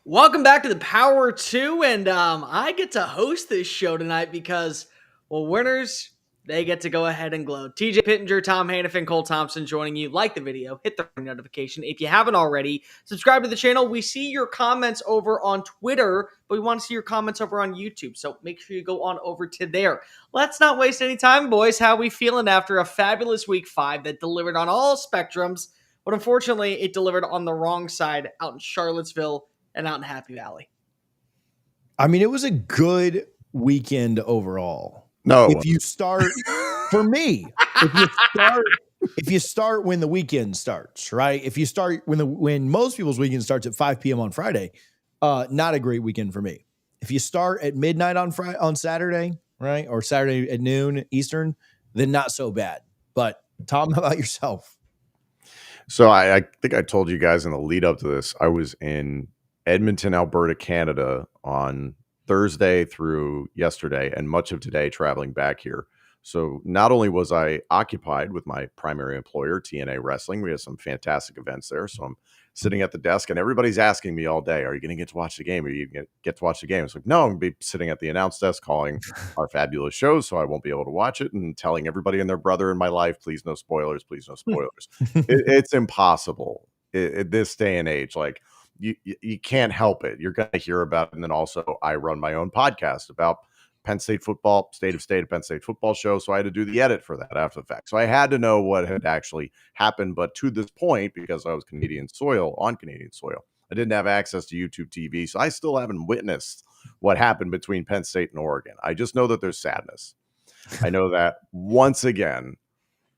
Welcome back to the Power 2, and I get to host this show tonight because, well, winners, they get to go ahead and glow. TJ Pittinger, Tom Hannifan, Cole Thompson joining you. Like the video, hit the notification. If you haven't already, subscribe to the channel. We see your comments over on Twitter, but we want to see your comments over on YouTube, so make sure you go on over to there. Let's not waste any time, boys. How are we feeling after a fabulous Week 5 that delivered on all spectrums, but unfortunately, it delivered on the wrong side out in Charlottesville and out in Happy Valley? I mean, it was a good weekend overall. No, if you start for me, if you start when the weekend starts, right? If you start when most people's weekend starts at 5 p.m. on Friday, not a great weekend for me. If you start at midnight on Saturday, right, or Saturday at noon Eastern, then not so bad. But Tom, how about yourself? So I think I told you guys in the lead up to this, I was in Edmonton, Alberta, Canada on Thursday through yesterday and much of today traveling back here. So not only was I occupied with my primary employer, TNA Wrestling, we had some fantastic events there. So I'm sitting at the desk and everybody's asking me all day, are you going to get to watch the game? Are you going to get to watch the game? It's like, no, I'm going to be sitting at the announce desk calling our fabulous shows, so I won't be able to watch it, and telling everybody and their brother in my life, please no spoilers, please no spoilers. It's impossible at this day and age. Like, you can't help it. You're going to hear about it. And then also I run my own podcast about Penn State football, State of Penn State football show. So I had to do the edit for that after the fact. So I had to know what had actually happened. But to this point, because I was on Canadian soil, I didn't have access to YouTube TV. So I still haven't witnessed what happened between Penn State and Oregon. I just know that there's sadness. I know that once again,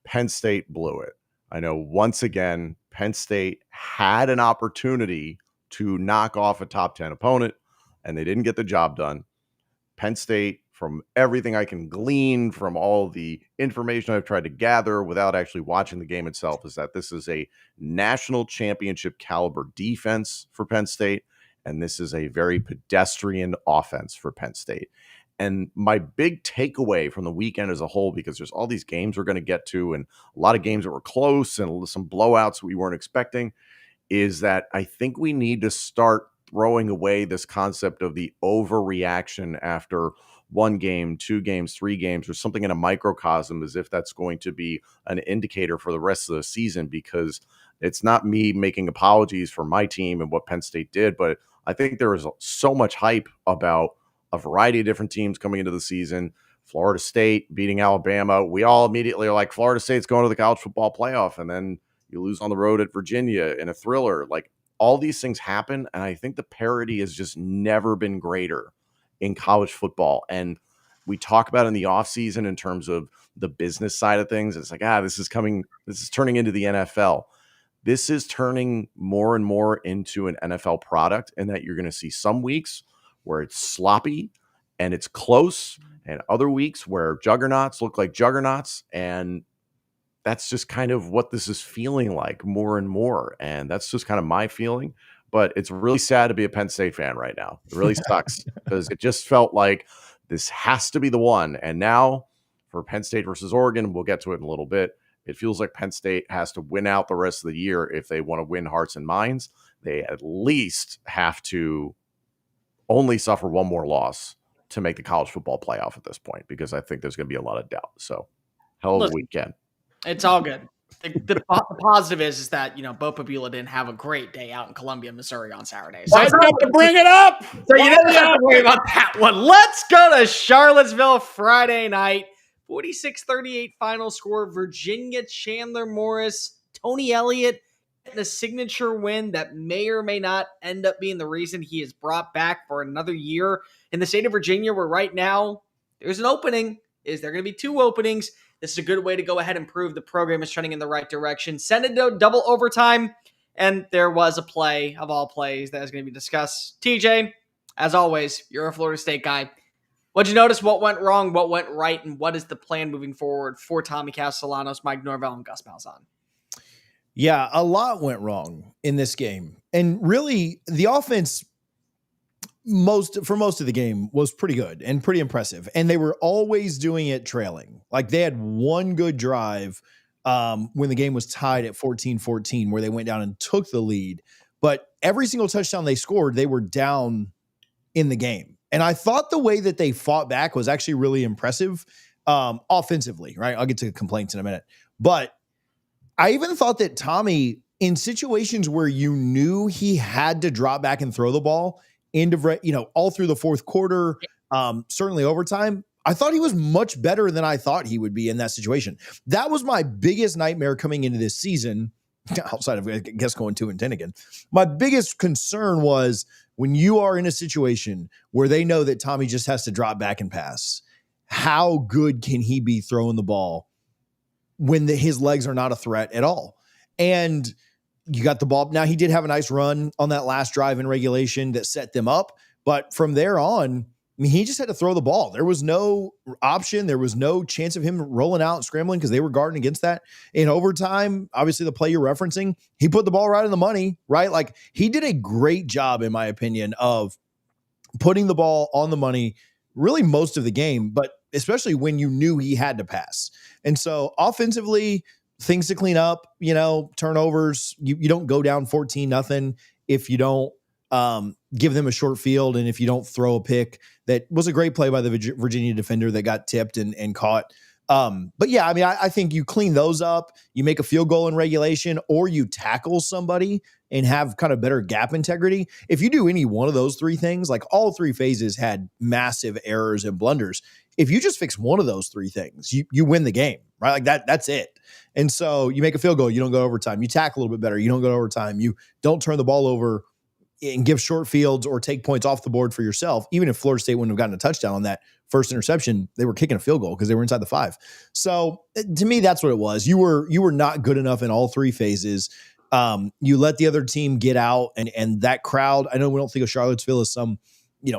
Penn State blew it. I know once again, Penn State had an opportunity to knock off a top 10 opponent, and they didn't get the job done. Penn State, from everything I can glean from all the information I've tried to gather without actually watching the game itself, is that this is a national championship caliber defense for Penn State, and this is a very pedestrian offense for Penn State. And my big takeaway from the weekend as a whole, because there's all these games we're going to get to and a lot of games that were close and some blowouts we weren't expecting, is that I think we need to start throwing away this concept of the overreaction after one game, 2 games, 3 games, or something in a microcosm, as if that's going to be an indicator for the rest of the season, because it's not me making apologies for my team and what Penn State did, but I think there is so much hype about a variety of different teams coming into the season. Florida State beating Alabama. We all immediately are like, Florida State's going to the college football playoff, and then you lose on the road at Virginia in a thriller. Like, all these things happen, and I think the parity has just never been greater in college football. And we talk about in the offseason in terms of the business side of things. It's like, this is turning into the NFL. This is turning more and more into an NFL product, and that you're going to see some weeks where it's sloppy and it's close, and other weeks where juggernauts look like juggernauts. And that's just kind of what this is feeling like more and more. And that's just kind of my feeling. But it's really sad to be a Penn State fan right now. It really sucks, because it just felt like this has to be the one. And now for Penn State versus Oregon, we'll get to it in a little bit, it feels like Penn State has to win out the rest of the year if they want to win hearts and minds. They at least have to only suffer one more loss to make the college football playoff at this point, because I think there's going to be a lot of doubt. So hell of a weekend. It's all good. The positive is that, Bo Pabula didn't have a great day out in Columbia, Missouri on Saturday. So you have to bring it up? So you don't have to worry about that one. Let's go to Charlottesville Friday night. 46-38 final score. Virginia, Chandler Morris, Tony Elliott getting a signature win that may or may not end up being the reason he is brought back for another year in the state of Virginia, where right now there's an opening. Is there going to be 2 openings? This is a good way to go ahead and prove the program is trending in the right direction. Send it to double overtime, and there was a play of all plays that is going to be discussed. TJ, as always, you're a Florida State guy. What'd you notice? What went wrong? What went right? And what is the plan moving forward for Tommy Castellanos, Mike Norvell, and Gus Malzahn? Yeah, a lot went wrong in this game. And really, the offense for most of the game was pretty good and pretty impressive. And they were always doing it trailing. Like, they had one good drive when the game was tied at 14-14, where they went down and took the lead. but every single touchdown they scored, they were down in the game. And I thought the way that they fought back was actually really impressive offensively, right? I'll get to complaints in a minute. But I even thought that Tommy, in situations where you knew he had to drop back and throw the ball all through the fourth quarter, certainly overtime, I thought he was much better than I thought he would be in that situation. That was my biggest nightmare coming into this season, outside of, I guess, going 2-10 again. My biggest concern was when you are in a situation where they know that Tommy just has to drop back and pass, how good can he be throwing the ball when his legs are not a threat at all? And you got the ball. Now, he did have a nice run on that last drive in regulation that set them up. But from there on, I mean, he just had to throw the ball. There was no option. There was no chance of him rolling out and scrambling because they were guarding against that. In overtime, obviously the play you're referencing, he put the ball right in the money, right? Like, he did a great job, in my opinion, of putting the ball on the money really most of the game, but especially when you knew he had to pass. And so offensively, things to clean up, turnovers. You don't go down 14-0 if you don't give them a short field and if you don't throw a pick. That was a great play by the Virginia defender that got tipped and caught. But yeah, I mean, I think you clean those up, you make a field goal in regulation, or you tackle somebody and have kind of better gap integrity. If you do any one of those three things, like all three phases had massive errors and blunders. If you just fix one of those three things, you win the game, right? Like that's it. And so you make a field goal, you don't go overtime. You tackle a little bit better, you don't go overtime. You don't turn the ball over and give short fields or take points off the board for yourself. Even if Florida State wouldn't have gotten a touchdown on that first interception, they were kicking a field goal because they were inside the 5. So to me, that's what it was. You were not good enough in all three phases. You let the other team get out, and that crowd, I know we don't think of Charlottesville as some,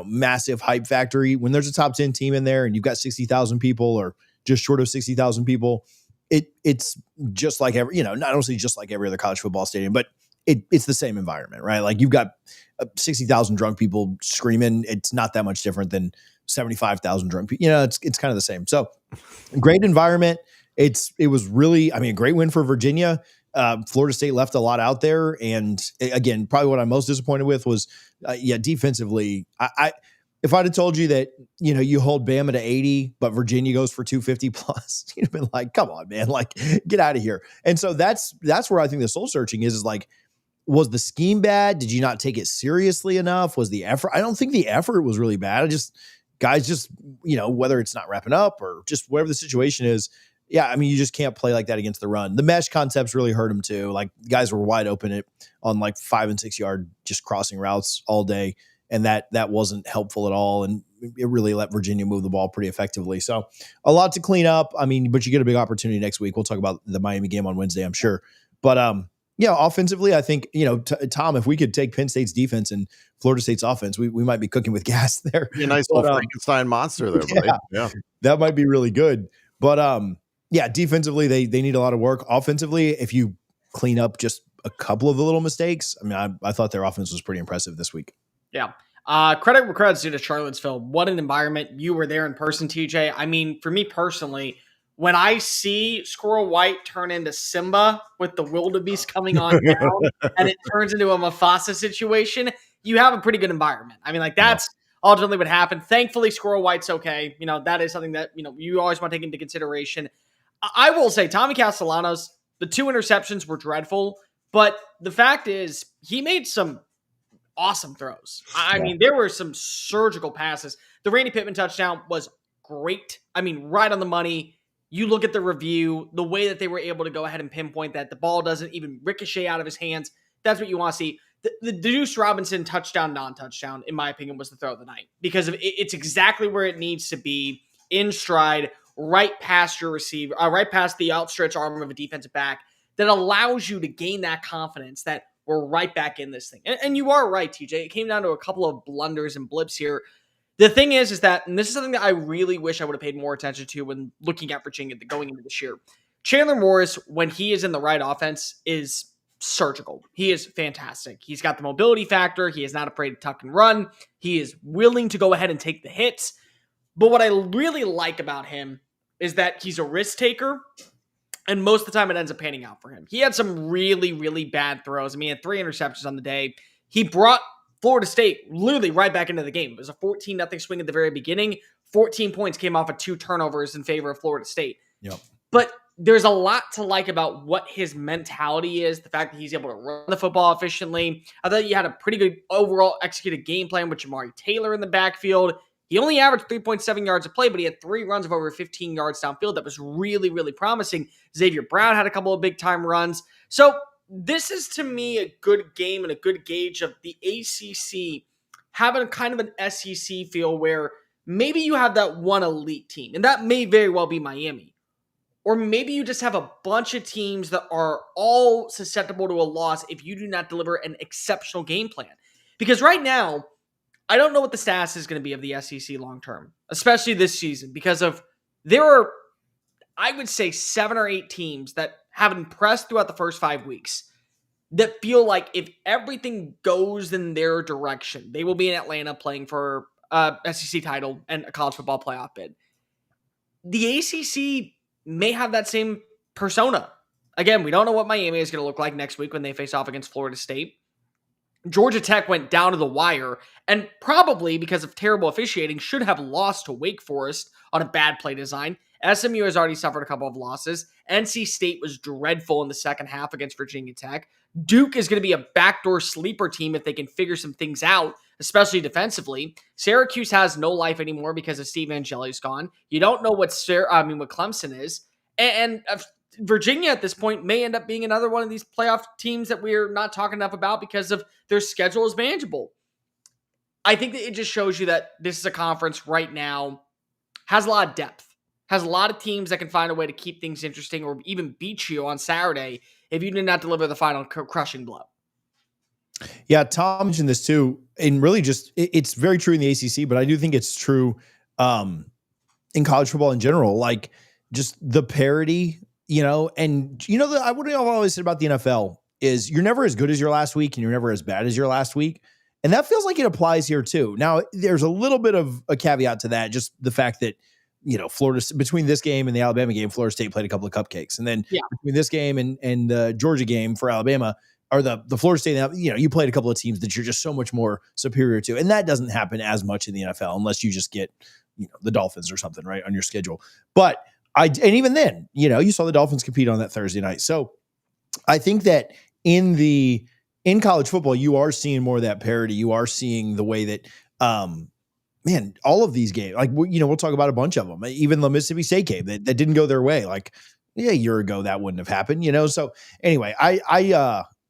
massive hype factory. When there's a top 10 team in there and you've got 60,000 people or just short of 60,000 people, it's just like every, not only just like every other college football stadium, but it's the same environment, right? Like, you've got 60,000 drunk people screaming. It's not that much different than 75,000 drunk people. It's kind of the same. So great environment. It was really, a great win for Virginia. Florida State left a lot out there. And again, probably what I'm most disappointed with was, defensively, if I'd have told you that, you hold Bama to 80, but Virginia goes for 250 plus, you'd have been like, come on, man, like, get out of here. And so that's where I think the soul searching is like, was the scheme bad? Did you not take it seriously enough? Was the effort? I don't think the effort was really bad. Guys, whether it's not wrapping up or just whatever the situation is. Yeah, you just can't play like that against the run. The mesh concepts really hurt them too. Like, guys were wide open on like 5 and 6 yard, just crossing routes all day. And that wasn't helpful at all. And it really let Virginia move the ball pretty effectively. So a lot to clean up. But you get a big opportunity next week. We'll talk about the Miami game on Wednesday, I'm sure. But offensively, I think, Tom, if we could take Penn State's defense and Florida State's offense, we might be cooking with gas there. Be a nice little Frankenstein monster there, buddy. Yeah. That might be really good. But defensively, they need a lot of work. Offensively, if you clean up just a couple of the little mistakes, I thought their offense was pretty impressive this week. Yeah. Credit where credit's due to Charlottesville. What an environment. You were there in person, TJ. For me personally, when I see Squirrel White turn into Simba with the wildebeest coming on down and it turns into a Mufasa situation, you have a pretty good environment. That's ultimately what happened. Thankfully, Squirrel White's okay. That is something that, you always want to take into consideration. I will say, Tommy Castellanos, the 2 interceptions were dreadful, but the fact is he made some awesome throws. There were some surgical passes. The Randy Pittman touchdown was great. Right on the money. You look at the review, the way that they were able to go ahead and pinpoint that the ball doesn't even ricochet out of his hands. That's what you want to see. The Deuce Robinson touchdown, non-touchdown, in my opinion, was the throw of the night because it's exactly where it needs to be, in stride, right past your receiver, right past the outstretched arm of a defensive back that allows you to gain that confidence that we're right back in this thing. And you are right, TJ. It came down to a couple of blunders and blips here. The thing is that, and this is something that I really wish I would have paid more attention to when looking at Virginia going into this year. Chandler Morris, when he is in the right offense, is surgical. He is fantastic. He's got the mobility factor. He is not afraid to tuck and run. He is willing to go ahead and take the hits. But what I really like about him is that he's a risk taker. And most of the time it ends up panning out for him. He had some really, really bad throws. I mean, he had 3 interceptions on the day. He brought Florida State literally right back into the game. It was a 14-0 swing at the very beginning. 14 points came off of 2 turnovers in favor of Florida State. Yep. But there's a lot to like about what his mentality is, the fact that he's able to run the football efficiently. I thought you had a pretty good overall executed game plan with Jamari Taylor in the backfield. He only averaged 3.7 yards a play, but he had 3 runs of over 15 yards downfield. That was really, really promising. Xavier Brown had a couple of big-time runs. So this is, to me, a good game and a good gauge of the ACC having kind of an SEC feel where maybe you have that one elite team, and that may very well be Miami. Or maybe you just have a bunch of teams that are all susceptible to a loss if you do not deliver an exceptional game plan. Because right now, I don't know what the status is going to be of the SEC long term, especially this season, because there are, I would say, 7 or 8 teams that have impressed throughout the first 5 weeks that feel like if everything goes in their direction, they will be in Atlanta playing for SEC title and a college football playoff bid. The ACC may have that same persona. Again, we don't know what Miami is going to look like next week when they face off against Florida State. Georgia Tech went down to the wire and probably, because of terrible officiating, should have lost to Wake Forest on a bad play design. SMU has already suffered a couple of losses. NC State was dreadful in the second half against Virginia Tech. Duke is going to be a backdoor sleeper team if they can figure some things out, especially defensively. Syracuse has no life anymore because of Steve Angeli's gone. You don't know what Clemson is. And Virginia at this point may end up being another one of these playoff teams that we're not talking enough about because of their schedule is manageable. I think that it just shows you that this is a conference right now, has a lot of depth, has a lot of teams that can find a way to keep things interesting or even beat you on Saturday if you did not deliver the final crushing blow. Yeah, Tom mentioned this too, and really just it's very true in the ACC, but I do think it's true in college football in general. Like just the parity, and what I've always said about the NFL is you're never as good as your last week, and you're never as bad as your last week, and that feels like it applies here too. Now, there's a little bit of a caveat to that, just the fact that Florida, between this game and the Alabama game, Florida State played a couple of cupcakes, and then between this game and the Georgia game for Alabama. Or the Florida State, you played a couple of teams that you're just so much more superior to. And that doesn't happen as much in the NFL unless you just get, the Dolphins or something, right, on your schedule. But and even then, you saw the Dolphins compete on that Thursday night. So I think that in college football, you are seeing more of that parity. You are seeing the way that, all of these games, like, we'll talk about a bunch of them. Even the Mississippi State game that didn't go their way. Like, a year ago, that wouldn't have happened, So anyway,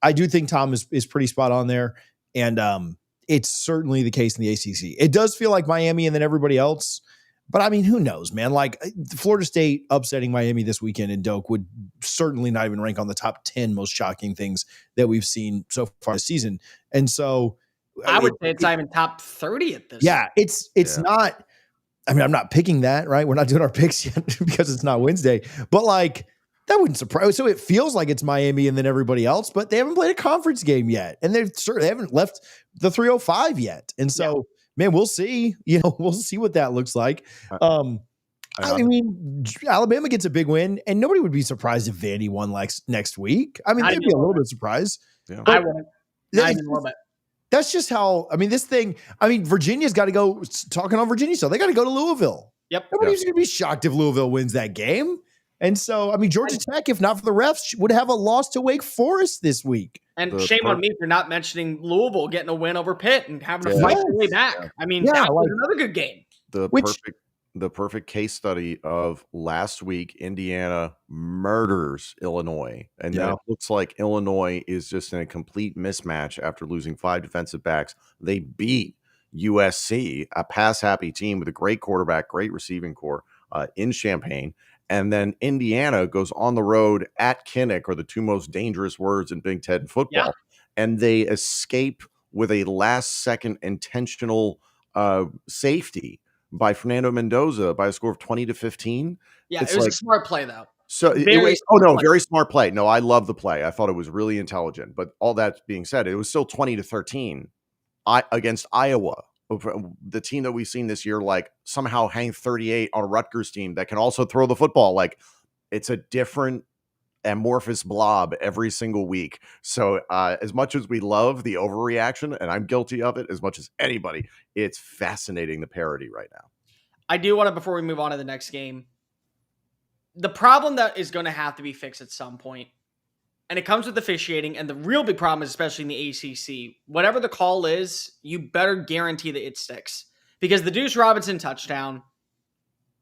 I do think Tom is pretty spot on there, and it's certainly the case in the ACC. It does feel like Miami and then everybody else, but I mean, who knows, man? Like Florida State upsetting Miami this weekend in Doak would certainly not even rank on the top 10 most shocking things that we've seen so far this season. And so I would say it's not even top 30 at this. Yeah, it's not. I mean, I'm not picking that, right? We're not doing our picks yet because it's not Wednesday, but like. That wouldn't surprise. So it feels like it's Miami and then everybody else, but they haven't played a conference game yet, and they haven't left the 305 yet. And so, man, we'll see. We'll see what that looks like. I mean, Alabama gets a big win, and nobody would be surprised if Vandy won next week. I mean, they'd be a little bit surprised. Yeah. I wouldn't. Not even a little bit. That's just how. I mean, this thing. I mean, Virginia's got to go. Talking on Virginia, so they got to go to Louisville. Yep. Nobody's going to be shocked if Louisville wins that game. And so, I mean, Georgia Tech, if not for the refs, would have a loss to Wake Forest this week. And shame on me for not mentioning Louisville getting a win over Pitt and having to fight their way back. Yeah. I mean, that was another good game. The perfect case study of last week, Indiana murders Illinois. And now it looks like Illinois is just in a complete mismatch after losing 5 defensive backs. They beat USC, a pass-happy team with a great quarterback, great receiving core in Champaign. And then Indiana goes on the road at Kinnick, are the 2 most dangerous words in Big Ten football. And they escape with a last-second intentional safety by Fernando Mendoza by a score of 20-15. Yeah, it was a smart play, though. So very smart play. No, I love the play. I thought it was really intelligent. But all that being said, it was still 20-13 against Iowa. The team that we've seen this year, like somehow hang 38 on a Rutgers team that can also throw the football. Like it's a different amorphous blob every single week. So as much as we love the overreaction, and I'm guilty of it as much as anybody, it's fascinating the parody right now. I do want to, before we move on to the next game, the problem that is going to have to be fixed at some point, and it comes with officiating, and the real big problem is, especially in the ACC, whatever the call is, you better guarantee that it sticks. Because the Deuce Robinson touchdown,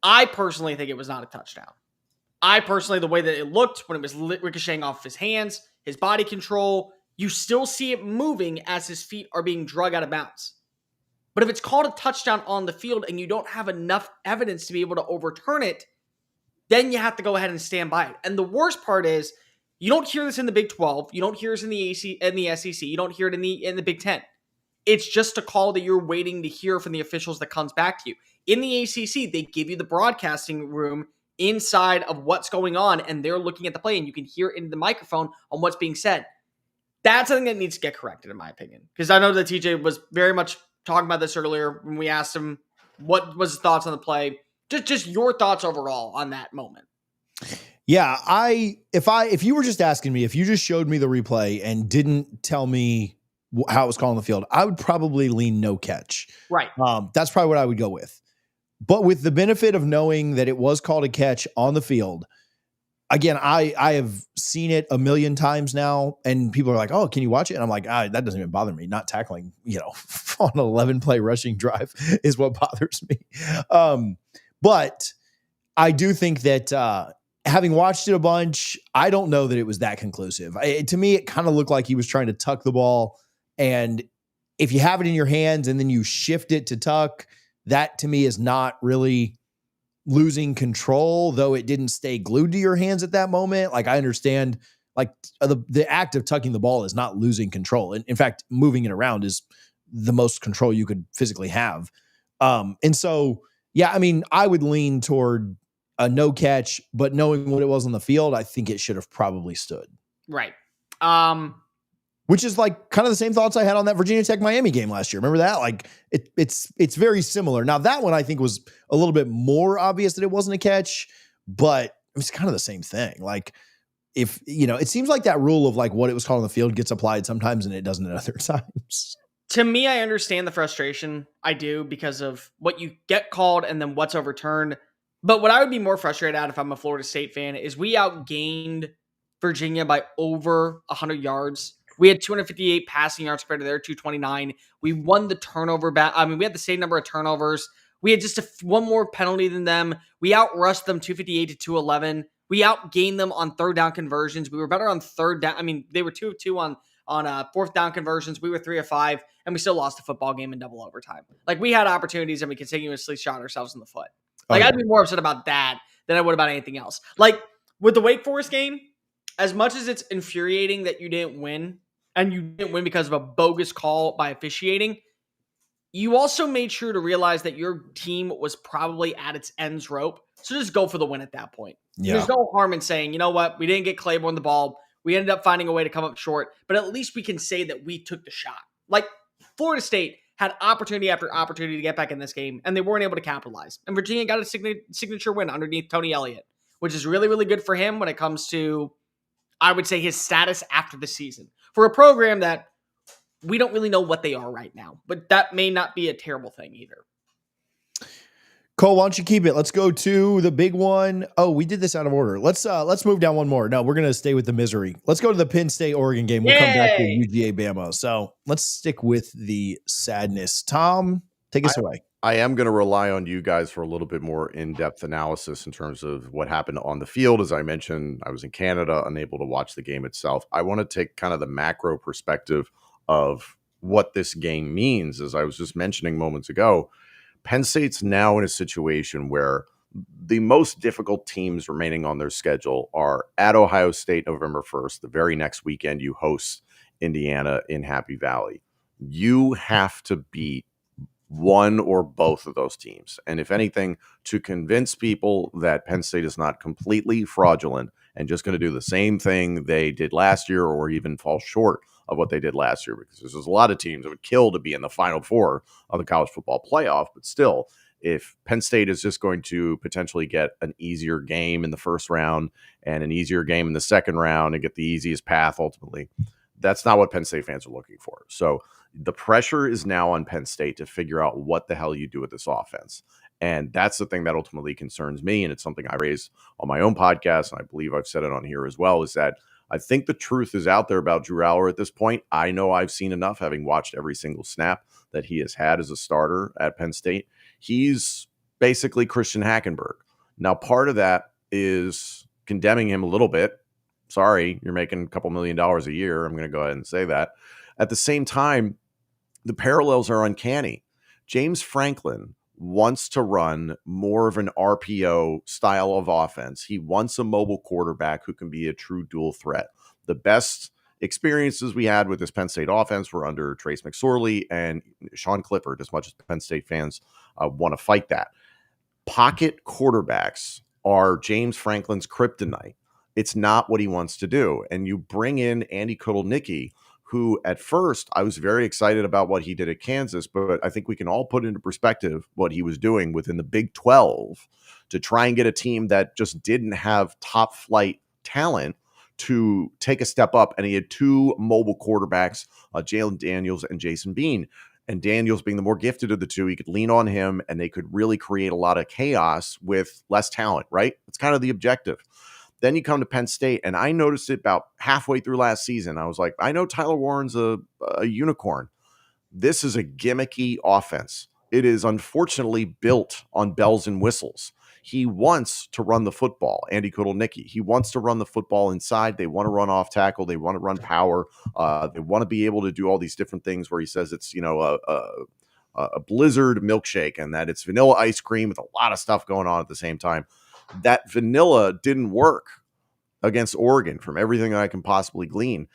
I personally think it was not a touchdown. I personally, the way that it looked when it was ricocheting off his hands, his body control, you still see it moving as his feet are being drug out of bounds. But if it's called a touchdown on the field and you don't have enough evidence to be able to overturn it, then you have to go ahead and stand by it. And the worst part is, you don't hear this in the Big 12, you don't hear this in the SEC, you don't hear it in the Big 10. It's just a call that you're waiting to hear from the officials that comes back to you. In the ACC, they give you the broadcasting room inside of what's going on, and they're looking at the play, and you can hear into the microphone on what's being said. That's something that needs to get corrected, in my opinion. Because I know that TJ was very much talking about this earlier when we asked him what was his thoughts on the play. Just your thoughts overall on that moment. Yeah, if you were just asking me, if you just showed me the replay and didn't tell me how it was called on the field, I would probably lean no catch. Right. That's probably what I would go with. But with the benefit of knowing that it was called a catch on the field, again, I have seen it a million times now, and people are like, "Oh, can you watch it?" And I'm like, that doesn't even bother me. Not tackling, on an 11-play rushing drive is what bothers me. But I do think that having watched it a bunch, I don't know that it was that conclusive. To me, it kind of looked like he was trying to tuck the ball, and if you have it in your hands and then you shift it to tuck, that to me is not really losing control, though it didn't stay glued to your hands at that moment. Like, I understand, like, the act of tucking the ball is not losing control. In fact, moving it around is the most control you could physically have. And so, yeah, I mean, I would lean toward a no catch, but knowing what it was on the field, I think it should have probably stood. Right. Which is like kind of the same thoughts I had on that Virginia Tech Miami game last year. Remember that? Like it's very similar. Now that one I think was a little bit more obvious that it wasn't a catch, but it's kind of the same thing. Like, if it seems like that rule of like what it was called on the field gets applied sometimes and it doesn't at other times. To me, I understand the frustration. I do, because of what you get called and then what's overturned. But what I would be more frustrated at if I'm a Florida State fan is we outgained Virginia by over 100 yards. We had 258 passing yards compared to their 229. We won the turnover battle. I mean, we had the same number of turnovers. We had just one more penalty than them. We outrushed them 258 to 211. We outgained them on third down conversions. We were better on third down. I mean, they were 2 of 2 on fourth down conversions. We were 3 of 5, and we still lost a football game in double overtime. Like, we had opportunities, and we continuously shot ourselves in the foot. Like, I'd be more upset about that than I would about anything else. Like, with the Wake Forest game, as much as it's infuriating that you didn't win, and you didn't win because of a bogus call by officiating, you also made sure to realize that your team was probably at its ends rope. So just go for the win at that point. Yeah. There's no harm in saying, you know what, we didn't get Claiborne the ball. We ended up finding a way to come up short, but at least we can say that we took the shot. Like, Florida State had opportunity after opportunity to get back in this game, and they weren't able to capitalize. And Virginia got a signature win underneath Tony Elliott, which is really, really good for him when it comes to, I would say, his status after the season. For a program that we don't really know what they are right now, but that may not be a terrible thing either. Cole, why don't you keep it? Let's go to the big one. Oh, we did this out of order. Let's move down one more. No, we're going to stay with the misery. Let's go to the Penn State Oregon game. We'll come back to UGA Bama. So let's stick with the sadness. Tom, take us away. I am going to rely on you guys for a little bit more in-depth analysis in terms of what happened on the field. As I mentioned, I was in Canada, unable to watch the game itself. I want to take kind of the macro perspective of what this game means. As I was just mentioning moments ago, Penn State's now in a situation where the most difficult teams remaining on their schedule are at Ohio State November 1st. The very next weekend, you host Indiana in Happy Valley. You have to beat one or both of those teams. And if anything, to convince people that Penn State is not completely fraudulent and just going to do the same thing they did last year or even fall short of what they did last year, because there's a lot of teams that would kill to be in the Final Four of the college football playoff, but still, If Penn State is just going to potentially get an easier game in the first round and an easier game in the second round and get the easiest path ultimately, that's not what Penn State fans are looking for. So the pressure is now on Penn State to figure out what the hell you do with this offense. And that's the thing that ultimately concerns me. And it's something I raised on my own podcast, and I believe I've said it on here as well, is that I think the truth is out there about Drew Aller at this point. I know I've seen enough, having watched every single snap that he has had as a starter at Penn State. He's basically Christian Hackenberg. Now, part of that is condemning him a little bit. Sorry, you're making a couple $1 million a year. I'm going to go ahead and say that. At the same time, the parallels are uncanny. James Franklin wants to run more of an RPO style of offense. He wants a mobile quarterback who can be a true dual threat. The best experiences we had with this Penn State offense were under Trace McSorley and Sean Clifford, as much as Penn State fans want to fight that. Pocket quarterbacks are James Franklin's kryptonite. It's not what he wants to do. And you bring in Andy Kotelnicki, who at first I was very excited about what he did at Kansas, but I think we can all put into perspective what he was doing within the Big 12 to try and get a team that just didn't have top flight talent to take a step up. And he had two mobile quarterbacks, Jalen Daniels and Jason Bean. And Daniels being the more gifted of the two, he could lean on him and they could really create a lot of chaos with less talent, right? It's kind of the objective. Then you come to Penn State, and I noticed it about halfway through last season. I was like, I know Tyler Warren's a unicorn. This is a gimmicky offense. It is unfortunately built on bells and whistles. He wants to run the football, Andy Kotelnicki. He wants to run the football inside. They want to run off tackle. They want to run power. They want to be able to do all these different things where he says it's, a blizzard milkshake and that it's vanilla ice cream with a lot of stuff going on at the same time. That vanilla didn't work against Oregon from everything that I can possibly glean,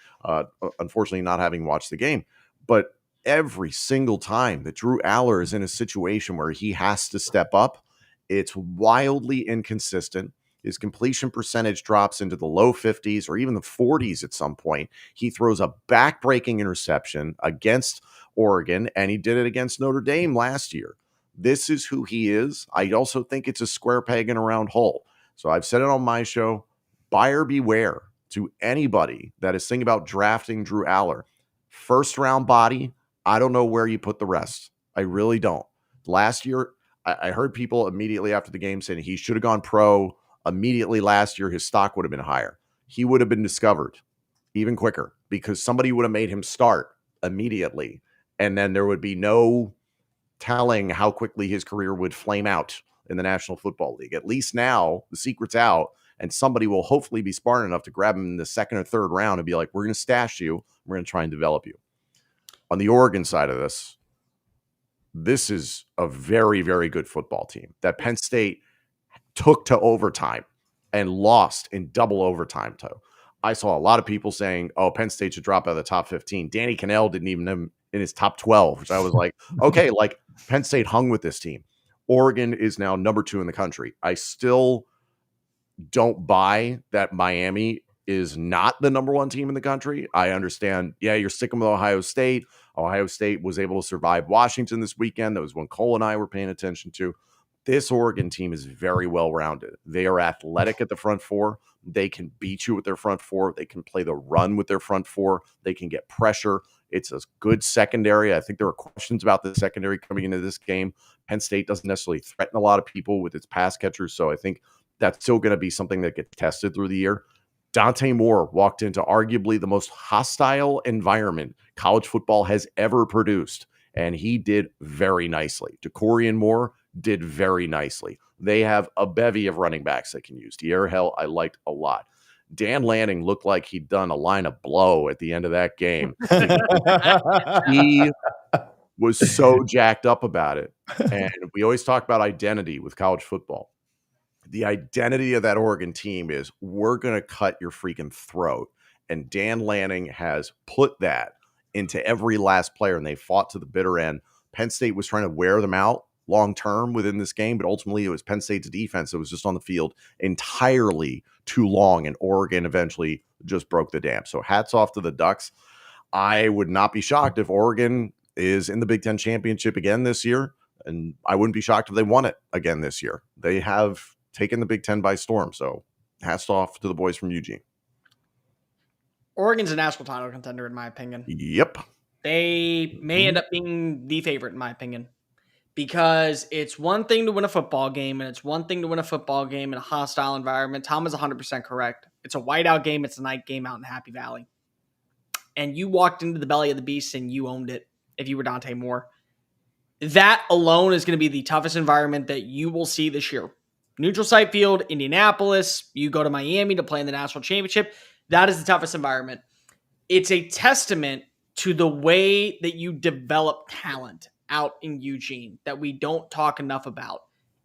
unfortunately not having watched the game. But every single time that Drew Aller is in a situation where he has to step up, it's wildly inconsistent. His completion percentage drops into the low 50s or even the 40s at some point. He throws a back-breaking interception against Oregon, and he did it against Notre Dame last year. This is who he is. I also think it's a square peg in a round hole. So I've said it on my show, buyer beware to anybody that is thinking about drafting Drew Aller. First round body, I don't know where you put the rest. I really don't. Last year, I heard people immediately after the game saying he should have gone pro immediately last year. His stock would have been higher. He would have been discovered even quicker because somebody would have made him start immediately. And then there would be no telling how quickly his career would flame out in the National Football League. At least now the secret's out and somebody will hopefully be smart enough to grab him in the second or third round and be like, we're going to stash you. We're going to try and develop you. On the Oregon side of this is a very, very good football team that Penn State took to overtime and lost in double overtime to. I saw a lot of people saying, oh, Penn State should drop out of the top 15. Danny Cannell didn't even have him in his top 12, which I was like, okay, like Penn State hung with this team. Oregon is now number 2 in the country. I still don't buy that Miami is not the number 1 team in the country. I understand, yeah, you're sticking with Ohio State. Ohio State was able to survive Washington this weekend. That was when Cole and I were paying attention to. This Oregon team is very well-rounded. They are athletic at the front four. They can beat you with their front four. They can play the run with their front four. They can get pressure. It's a good secondary. I think there are questions about the secondary coming into this game. Penn State doesn't necessarily threaten a lot of people with its pass catchers, so I think that's still going to be something that gets tested through the year. Dante Moore walked into arguably the most hostile environment college football has ever produced, and he did very nicely. DeCorian Moore did very nicely. They have a bevy of running backs they can use. Tierra Hell, I liked a lot. Dan Lanning looked like he'd done a line of blow at the end of that game. He was so jacked up about it. And we always talk about identity with college football. The identity of that Oregon team is we're going to cut your freaking throat. And Dan Lanning has put that into every last player, and they fought to the bitter end. Penn State was trying to wear them out long-term within this game, but ultimately it was Penn State's defense that was just on the field entirely too long, and Oregon eventually just broke the dam. So hats off to the Ducks. I would not be shocked if Oregon is in the Big Ten championship again this year. And I wouldn't be shocked if they won it again this year. They have taken the Big Ten by storm. So hats off to the boys from Eugene. Oregon's a national title contender, in my opinion. Yep. They may end up being the favorite, in my opinion, because it's one thing to win a football game, and it's one thing to win a football game in a hostile environment. Tom is 100% correct. It's a whiteout game. It's a night game out in Happy Valley. And you walked into the belly of the beast and you owned it if you were Dante Moore. That alone is going to be the toughest environment that you will see this year. Neutral site field, Indianapolis, you go to Miami to play in the national championship. That is the toughest environment. It's a testament to the way that you develop talent out in Eugene that we don't talk enough about.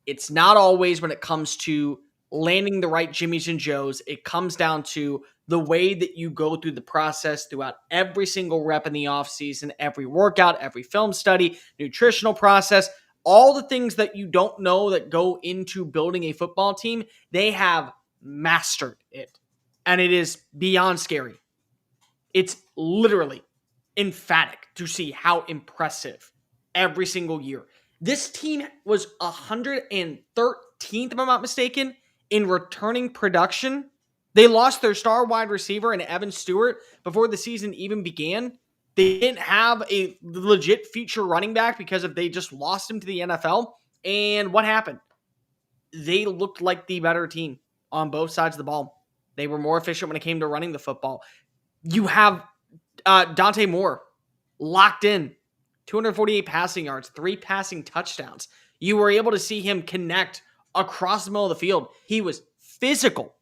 It's not always when it comes to landing the right Jimmies and Joes. It comes down to the way that you go through the process throughout every single rep in the offseason, every workout, every film study, nutritional process, all the things that you don't know that go into building a football team. They have mastered it. And it is beyond scary. It's literally emphatic to see how impressive every single year. This team was 113th, if I'm not mistaken, in returning production. They lost their star wide receiver in Evan Stewart before the season even began. They didn't have a legit future running back because they just lost him to the NFL. And what happened? They looked like the better team on both sides of the ball. They were more efficient when it came to running the football. You have Dante Moore locked in, 248 passing yards, 3 passing touchdowns. You were able to see him connect across the middle of the field. He was physical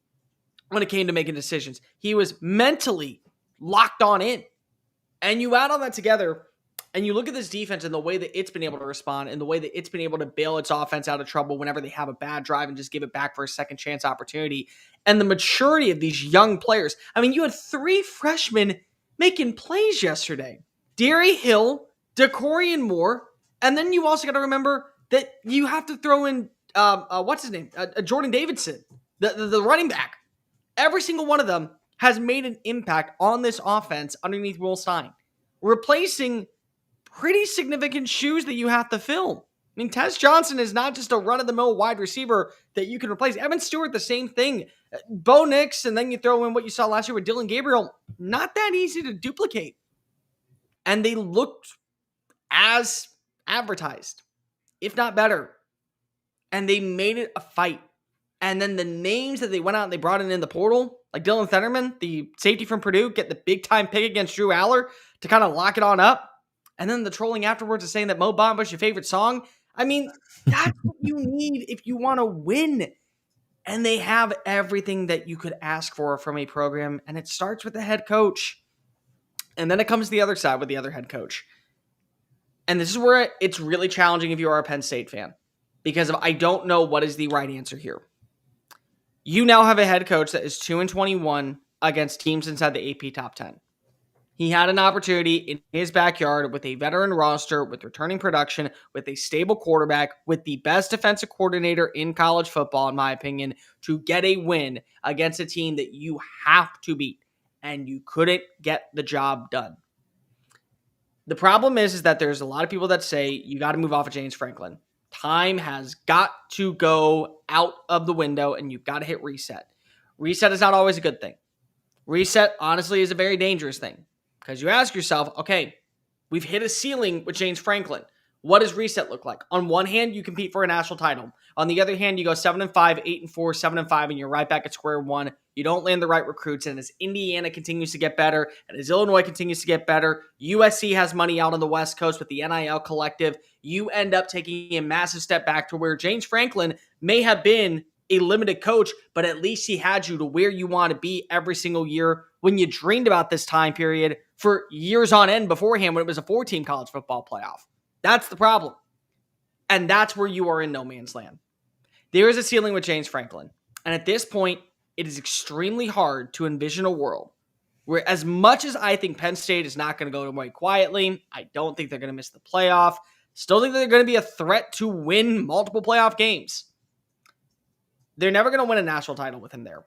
when it came to making decisions. He was mentally locked on in. And you add all that together, and you look at this defense and the way that it's been able to respond and the way that it's been able to bail its offense out of trouble whenever they have a bad drive and just give it back for a second chance opportunity. And the maturity of these young players. I mean, you had 3 freshmen making plays yesterday. Derry Hill, Decorian Moore, and then you also got to remember that you have to throw in, what's his name? Jordan Davidson, the running back. Every single one of them has made an impact on this offense underneath Will Stein, replacing pretty significant shoes that you have to fill. I mean, Tez Johnson is not just a run-of-the-mill wide receiver that you can replace. Evan Stewart, the same thing. Bo Nix, and then you throw in what you saw last year with Dylan Gabriel. Not that easy to duplicate. And they looked as advertised, if not better. And they made it a fight. And then the names that they went out and they brought in the portal, like Dylan Fetterman, the safety from Purdue, get the big-time pick against Drew Aller to kind of lock it on up. And then the trolling afterwards is saying that Mo Bamba is your favorite song. I mean, that's what you need if you want to win. And they have everything that you could ask for from a program. And it starts with the head coach. And then it comes to the other side with the other head coach. And this is where it's really challenging if you are a Penn State fan. Because I don't know what is the right answer here. You now have a head coach that is 2-21 against teams inside the AP top 10. He had an opportunity in his backyard with a veteran roster, with returning production, with a stable quarterback, with the best defensive coordinator in college football, in my opinion, to get a win against a team that you have to beat, and you couldn't get the job done. The problem is that there's a lot of people that say you got to move off of James Franklin. Time has got to go out of the window, and you've got to hit reset. Reset is not always a good thing. Reset, honestly, is a very dangerous thing. Because you ask yourself, okay, we've hit a ceiling with James Franklin. What does reset look like? On one hand, you compete for a national title. On the other hand, you go 7-5, 8-4, 7-5, and you're right back at square one. You don't land the right recruits. And as Indiana continues to get better, and as Illinois continues to get better, USC has money out on the West Coast with the NIL collective. You end up taking a massive step back to where James Franklin may have been a limited coach, but at least he had you to where you want to be every single year when you dreamed about this time period for years on end beforehand when it was a 4-team college football playoff. That's the problem. And that's where you are in no man's land. There is a ceiling with James Franklin. And at this point, it is extremely hard to envision a world where, as much as I think Penn State is not going to go away quietly, I don't think they're going to miss the playoff, still think they're going to be a threat to win multiple playoff games. They're never going to win a national title with him there.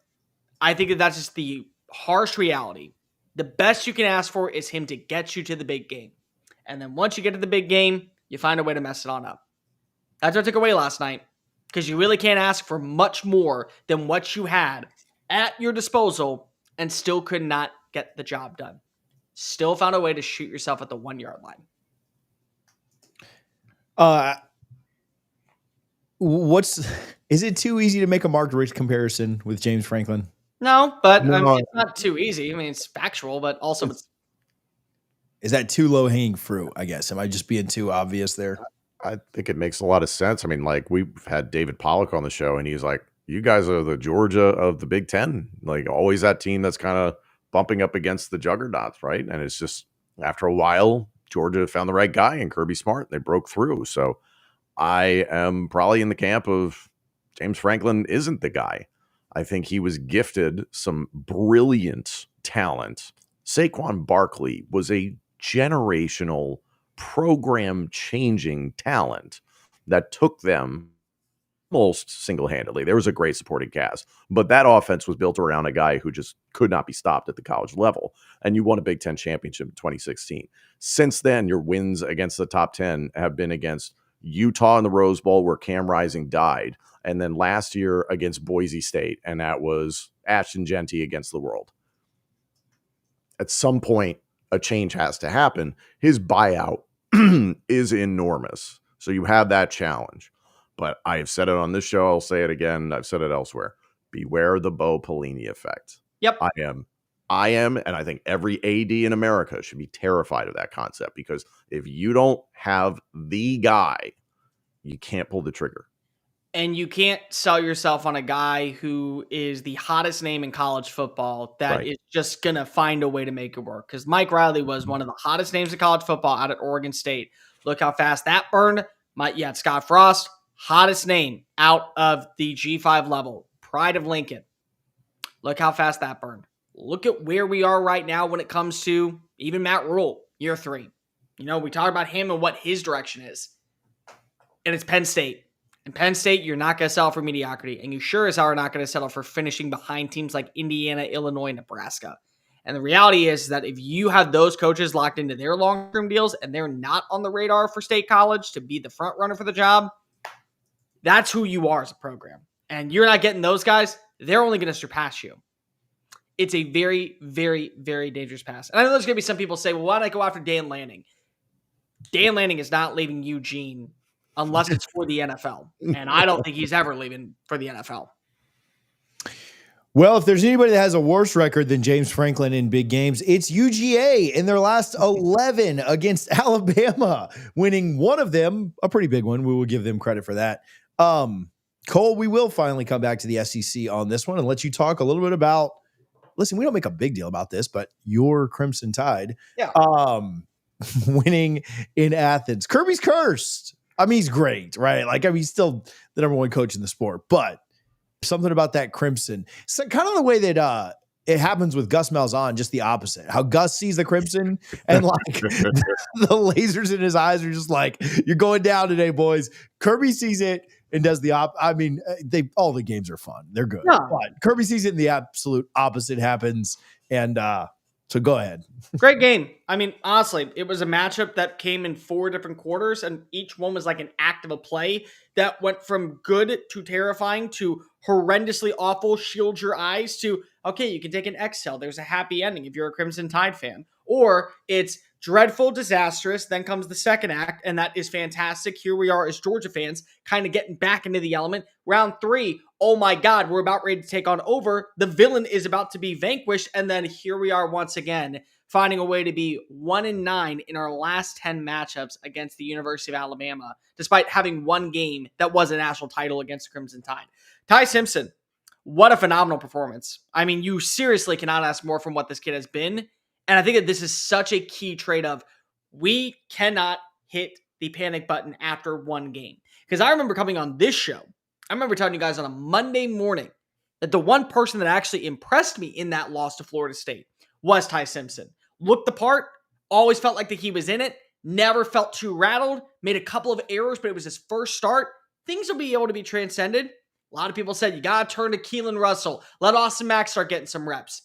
I think that that's just the harsh reality. The best you can ask for is him to get you to the big game. And then once you get to the big game, you find a way to mess it on up. That's what I took away last night, because you really can't ask for much more than what you had at your disposal and still could not get the job done. Still found a way to shoot yourself at the 1 yard line. Is it too easy to make a Mark Richt comparison with James Franklin? No, but No. it's not too easy. I mean, it's factual, but also Is that too low hanging fruit? I guess. Am I just being too obvious there? I think it makes a lot of sense. I mean, like, we've had David Pollock on the show, and he's like, you guys are the Georgia of the Big Ten, like always that team that's kind of bumping up against the juggernauts, right? And it's just after a while, Georgia found the right guy in Kirby Smart. They broke through. So I am probably in the camp of James Franklin isn't the guy. I think he was gifted some brilliant talent. Saquon Barkley was a generational program changing talent that took them almost single-handedly. There was a great supporting cast, but that offense was built around a guy who just could not be stopped at the college level. And you won a Big Ten championship in 2016. Since then, your wins against the top 10 have been against Utah in the Rose Bowl, where Cam Rising died, and then last year against Boise State, and that was Ashton Genty against the world. At some point, a change has to happen. His buyout is enormous. So you have that challenge. But I have said it on this show. I'll say it again. I've said it elsewhere. Beware the Bo Pelini effect. Yep. I am, and I think every AD in America should be terrified of that concept, because if you don't have the guy, you can't pull the trigger. And you can't sell yourself on a guy who is the hottest name in college football that is just going to find a way to make it work. Because Mike Riley was one of the hottest names in college football out at Oregon State. Look how fast that burned. Scott Frost, hottest name out of the G5 level. Pride of Lincoln. Look how fast that burned. Look at where we are right now when it comes to even Matt Rule, year 3. We talk about him and what his direction is. And it's Penn State. In Penn State, you're not going to settle for mediocrity, and you sure as hell are not going to settle for finishing behind teams like Indiana, Illinois, Nebraska. And the reality is that if you have those coaches locked into their long-term deals and they're not on the radar for State College to be the front runner for the job, that's who you are as a program. And you're not getting those guys, they're only going to surpass you. It's a very, very, very dangerous pass. And I know there's going to be some people say, well, why don't I go after Dan Lanning? Dan Lanning is not leaving Eugene unless it's for the NFL. And I don't think he's ever leaving for the NFL. Well, if there's anybody that has a worse record than James Franklin in big games, it's UGA in their last 11 against Alabama, winning one of them, a pretty big one. We will give them credit for that. Cole, we will finally come back to the SEC on this one and let you talk a little bit about, listen, we don't make a big deal about this, but your Crimson Tide winning in Athens. Kirby's cursed. I mean, he's great, right? He's still the number one coach in the sport, but something about that Crimson. So kind of the way that it happens with Gus Malzahn, just the opposite. How Gus sees the Crimson and the lasers in his eyes are just like, you're going down today, boys. Kirby sees it and does the all the games are fun. They're good. Yeah. But Kirby sees it and the absolute opposite happens. And so go ahead. Great game. I mean, honestly, it was a matchup that came in 4 different quarters, and each one was like an act of a play that went from good to terrifying to horrendously awful, shield your eyes, to, okay, you can take an exhale. There's a happy ending if you're a Crimson Tide fan. Or it's dreadful, disastrous, then comes the second act, and that is fantastic. Here we are as Georgia fans, kind of getting back into the element. Round 3, oh my God, we're about ready to take on over. The villain is about to be vanquished, and then here we are once again, finding a way to be 1-9 in our last 10 matchups against the University of Alabama, despite having one game that was a national title against the Crimson Tide. Ty Simpson, what a phenomenal performance. I mean, you seriously cannot ask more from what this kid has been. And I think that this is such a key trait of, we cannot hit the panic button after one game. Because I remember coming on this show, I remember telling you guys on a Monday morning that the one person that actually impressed me in that loss to Florida State was Ty Simpson. Looked the part, always felt like that he was in it, never felt too rattled, made a couple of errors, but it was his first start. Things will be able to be transcended. A lot of people said, you got to turn to Keelan Russell. Let Austin Mack start getting some reps.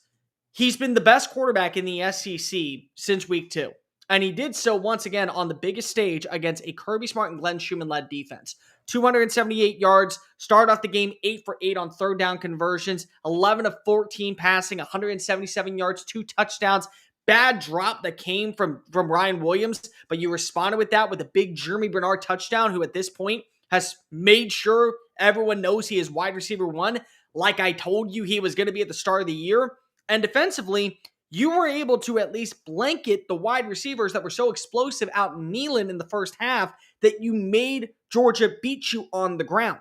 He's been the best quarterback in the SEC since week 2. And he did so once again on the biggest stage against a Kirby Smart and Glenn Schumann-led defense. 278 yards, started off the game 8 for 8 on third down conversions, 11 of 14 passing, 177 yards, 2 touchdowns. Bad drop that came from Ryan Williams, but you responded with that with a big Jeremy Bernard touchdown, who at this point has made sure everyone knows he is wide receiver 1, like I told you he was going to be at the start of the year. And defensively, you were able to at least blanket the wide receivers that were so explosive out in Neyland in the first half that you made Georgia beat you on the ground.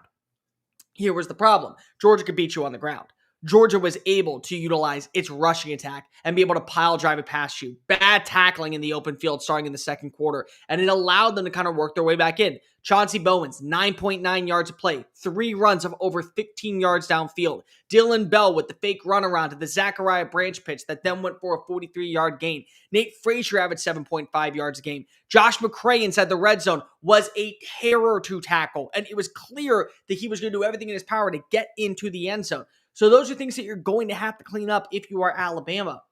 Here was the problem. Georgia could beat you on the ground. Georgia was able to utilize its rushing attack and be able to pile drive it past you. Bad tackling in the open field starting in the second quarter, and it allowed them to kind of work their way back in. Chauncey Bowens, 9.9 yards of play, 3 runs of over 15 yards downfield. Dylan Bell with the fake runaround to the Zachariah Branch pitch that then went for a 43-yard gain. Nate Frazier averaged 7.5 yards a game. Josh McCray inside the red zone was a terror to tackle, and it was clear that he was going to do everything in his power to get into the end zone. So those are things that you're going to have to clean up if you are Alabama.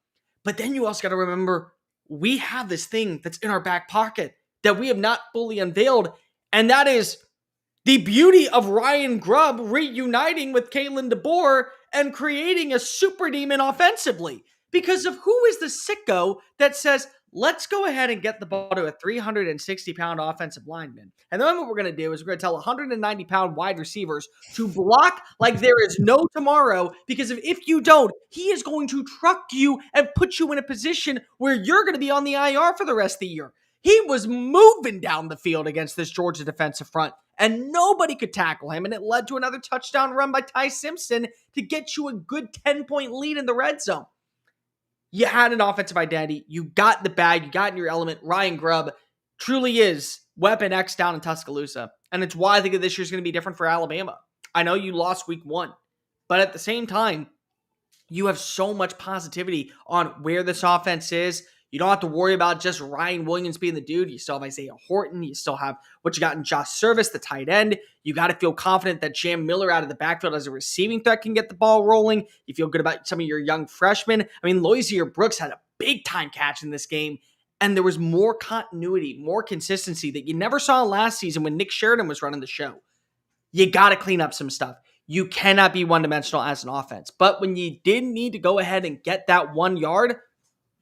But then you also got to remember, we have this thing that's in our back pocket that we have not fully unveiled, and that is the beauty of Ryan Grubb reuniting with Kalen DeBoer and creating a super demon offensively. Because of who is the sicko that says, let's go ahead and get the ball to a 360-pound offensive lineman. And then what we're going to do is we're going to tell 190-pound wide receivers to block like there is no tomorrow, because if you don't, he is going to truck you and put you in a position where you're going to be on the IR for the rest of the year. He was moving down the field against this Georgia defensive front, and nobody could tackle him, and it led to another touchdown run by Ty Simpson to get you a good 10-point lead in the red zone. You had an offensive identity. You got the bag. You got in your element. Ryan Grubb truly is Weapon X down in Tuscaloosa. And it's why I think that this year's going to be different for Alabama. I know you lost week 1, but at the same time, you have so much positivity on where this offense is. You don't have to worry about just Ryan Williams being the dude. You still have Isaiah Horton. You still have what you got in Josh Service, the tight end. You got to feel confident that Jam Miller out of the backfield as a receiving threat can get the ball rolling. You feel good about some of your young freshmen. I mean, Loisier Brooks had a big-time catch in this game, and there was more continuity, more consistency that you never saw last season when Nick Sheridan was running the show. You got to clean up some stuff. You cannot be one-dimensional as an offense. But when you did need to go ahead and get that 1 yard,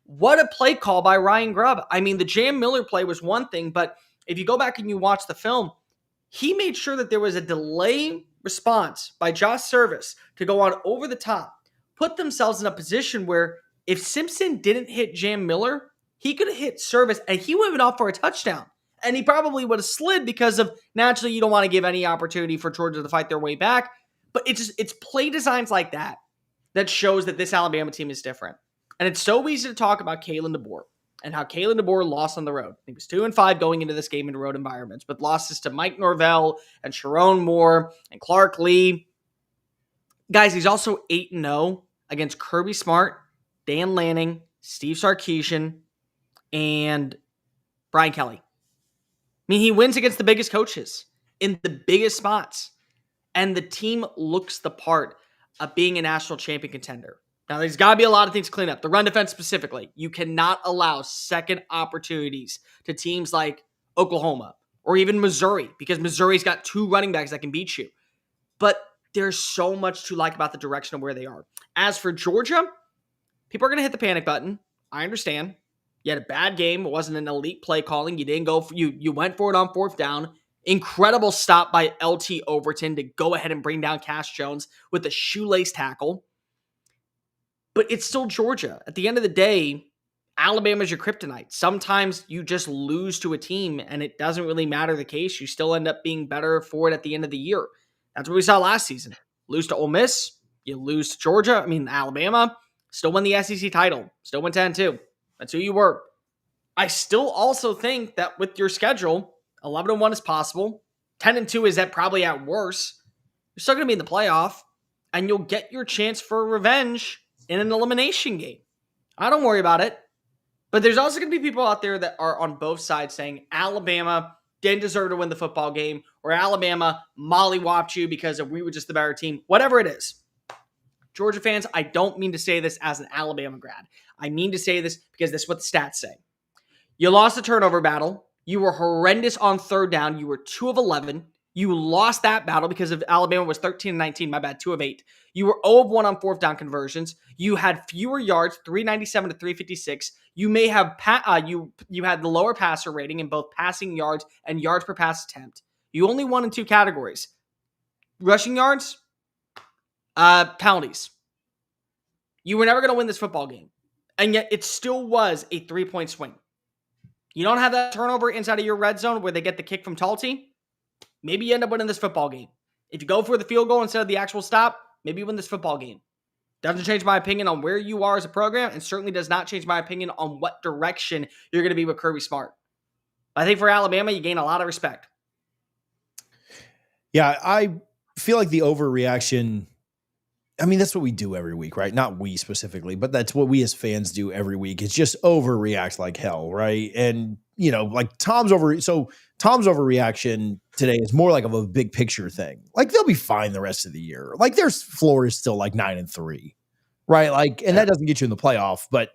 what a play call by Ryan Grubb. I mean, the Jam Miller play was one thing, but if you go back and you watch the film, he made sure that there was a delay response by Josh Service to go on over the top, put themselves in a position where if Simpson didn't hit Jam Miller, he could have hit Service and he would have been off for a touchdown. And he probably would have slid because of, naturally, you don't want to give any opportunity for Georgia to fight their way back. But it's play designs like that that shows that this Alabama team is different. And it's so easy to talk about Kalen DeBoer and how Kalen DeBoer lost on the road. He was 2-5 going into this game in road environments, but losses to Mike Norvell and Sharon Moore and Clark Lee. Guys, he's also 8-0 against Kirby Smart, Dan Lanning, Steve Sarkisian, and Brian Kelly. I mean, he wins against the biggest coaches in the biggest spots. And the team looks the part of being a national champion contender. Now, there's got to be a lot of things to clean up. The run defense specifically. You cannot allow second opportunities to teams like Oklahoma or even Missouri, because Missouri's got 2 running backs that can beat you. But there's so much to like about the direction of where they are. As for Georgia, people are going to hit the panic button. I understand. You had a bad game. It wasn't an elite play calling. You didn't go for, you went for it on 4th down. Incredible stop by LT Overton to go ahead and bring down Cash Jones with a shoelace tackle. But it's still Georgia. At the end of the day, Alabama's your kryptonite. Sometimes you just lose to a team and it doesn't really matter the case. You still end up being better for it at the end of the year. That's what we saw last season. Lose to Ole Miss, you lose to Georgia. Alabama still won the SEC title. Still went 10-2. That's who you were. I still also think that with your schedule, 11-1 is possible. 10-2 is probably at worst. You're still going to be in the playoff, and you'll get your chance for revenge in an elimination game. I don't worry about it. But there's also going to be people out there that are on both sides saying Alabama didn't deserve to win the football game, or Alabama mollywopped you because we were just the better team. Whatever it is. Georgia fans, I don't mean to say this as an Alabama grad. I mean to say this because this is what the stats say. You lost the turnover battle. You were horrendous on third down. You were 2 of 11. You lost that battle because of Alabama was 13-19. My bad, 2 of 8. You were 0 of 1 on fourth down conversions. You had fewer yards, 397 to 356. You may have you had the lower passer rating in both passing yards and yards per pass attempt. You only won in 2 categories: rushing yards, penalties. You were never going to win this football game, and yet it still was a 3-point swing. You don't have that turnover inside of your red zone where they get the kick from Talty. Maybe you end up winning this football game. If you go for the field goal instead of the actual stop, maybe you win this football game. Doesn't change my opinion on where you are as a program, and certainly does not change my opinion on what direction you're going to be with Kirby Smart. I think for Alabama, you gain a lot of respect. Yeah, I feel like the overreaction, I mean, that's what we do every week, right? Not we specifically, but that's what we as fans do every week. It's just overreact like hell, right? And, you know, like Tom's overreaction today is more like of a big picture thing. Like they'll be fine the rest of the year. Like their floor is still like 9-3, right? Like, and that doesn't get you in the playoff, but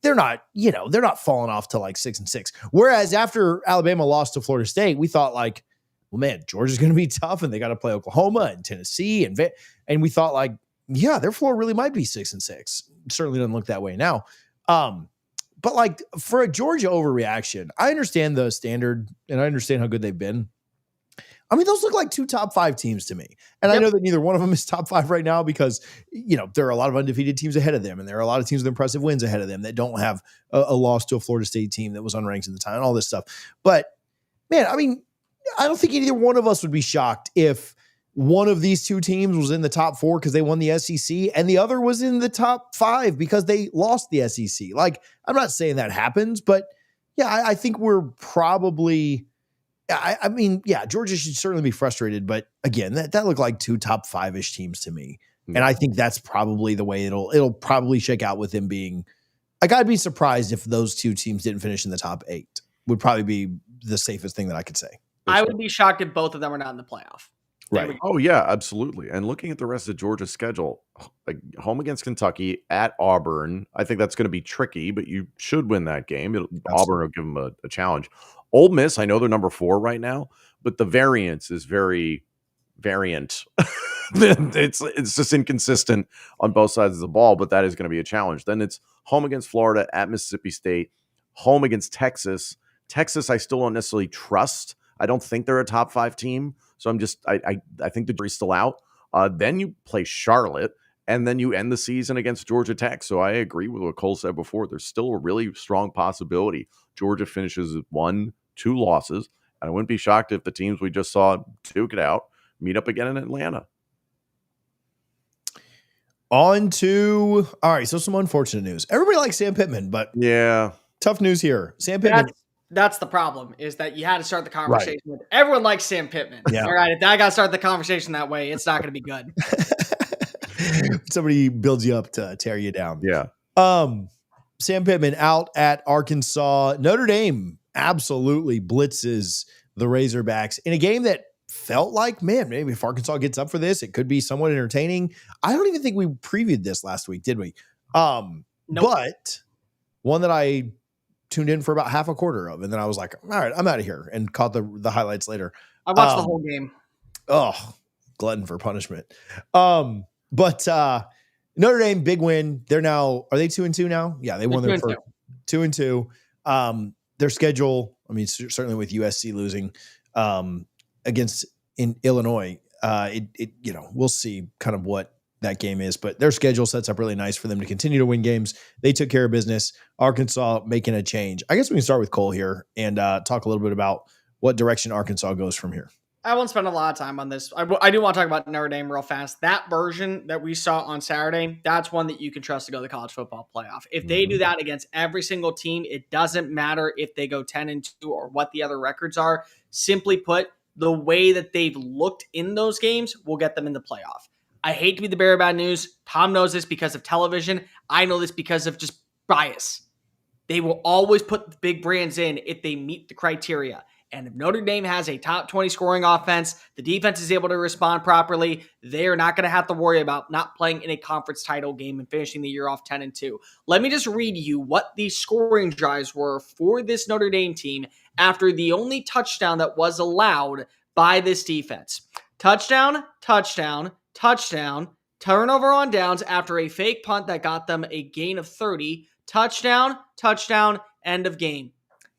they're not, you know, they're not falling off to like 6-6. Whereas after Alabama lost to Florida State, we thought like, well, man, Georgia's going to be tough and they got to play Oklahoma and Tennessee. And we thought like, yeah, their floor really might be 6-6. Certainly doesn't look that way now. But like for a Georgia overreaction, I understand the standard and I understand how good they've been. I mean, those look like 2 top 5 teams to me. And I know that neither one of them is top 5 right now because, you know, there are a lot of undefeated teams ahead of them. And there are a lot of teams with impressive wins ahead of them that don't have a loss to a Florida State team that was unranked at the time and all this stuff. But man, I mean, I don't think either one of us would be shocked if one of these 2 teams was in the top 4 because they won the SEC and the other was in the top 5 because they lost the SEC. Like, I'm not saying that happens, but yeah, I think we're probably, I mean, yeah, Georgia should certainly be frustrated, but again, that looked like 2 top 5-ish teams to me. And I think that's probably the way it'll probably shake out with them being, like, I'd be surprised if those 2 teams didn't finish in the top 8 would probably be the safest thing that I could say. I would be shocked if both of them are not in the playoff. Right. Oh, yeah, absolutely. And looking at the rest of Georgia's schedule, like home against Kentucky, at Auburn, I think that's going to be tricky, but you should win that game. Auburn will give them a challenge. Ole Miss, I know they're number 4 right now, but the variance is very variant. It's just inconsistent on both sides of the ball, but that is going to be a challenge. Then it's home against Florida, at Mississippi State, home against Texas. Texas, I still don't necessarily trust. I don't think they're a top 5 team. So I think the jury's still out. Then you play Charlotte, and then you end the season against Georgia Tech. So I agree with what Cole said before. There's still a really strong possibility Georgia finishes with 1-2 losses. And I wouldn't be shocked if the teams we just saw duke it out meet up again in Atlanta. On to, all right, so some unfortunate news. Everybody likes Sam Pittman, but yeah, tough news here. Sam Pittman. That's the problem, is that you had to start the conversation with everyone likes Sam Pittman. Yeah. All right, if I got to start the conversation that way, it's not going to be good. Somebody builds you up to tear you down. Yeah. Sam Pittman out at Arkansas. Notre Dame absolutely blitzes the Razorbacks in a game that felt like, man, maybe if Arkansas gets up for this, it could be somewhat entertaining. I don't even think we previewed this last week, did we? Nope. But one that I tuned in for about half a quarter of, and then I was like, all right, I'm out of here, and caught the highlights later. I watched the whole game. Oh, glutton for punishment. But Notre Dame, big win. They're now, are they 2-2 now? Yeah, they won their first 2-2. Their schedule, I mean, certainly with USC losing against in Illinois, you know, we'll see kind of what that game is, but their schedule sets up really nice for them to continue to win games. They took care of business. Arkansas making a change. I guess we can start with Cole here and talk a little bit about what direction Arkansas goes from here. I won't spend a lot of time on this. I do want to talk about Notre Dame real fast. That version that we saw on Saturday, that's one that you can trust to go to the college football playoff. If they do that against every single team, it doesn't matter if they go 10-2 or what the other records are. Simply put, the way that they've looked in those games will get them in the playoff. I hate to be the bearer of bad news. Tom knows this because of television. I know this because of just bias. They will always put the big brands in if they meet the criteria. And if Notre Dame has a top 20 scoring offense, the defense is able to respond properly, they are not going to have to worry about not playing in a conference title game and finishing the year off 10-2. Let me just read you what the scoring drives were for this Notre Dame team after the only touchdown that was allowed by this defense. Touchdown, touchdown, touchdown, turnover on downs after a fake punt that got them a gain of 30, touchdown, touchdown, end of game.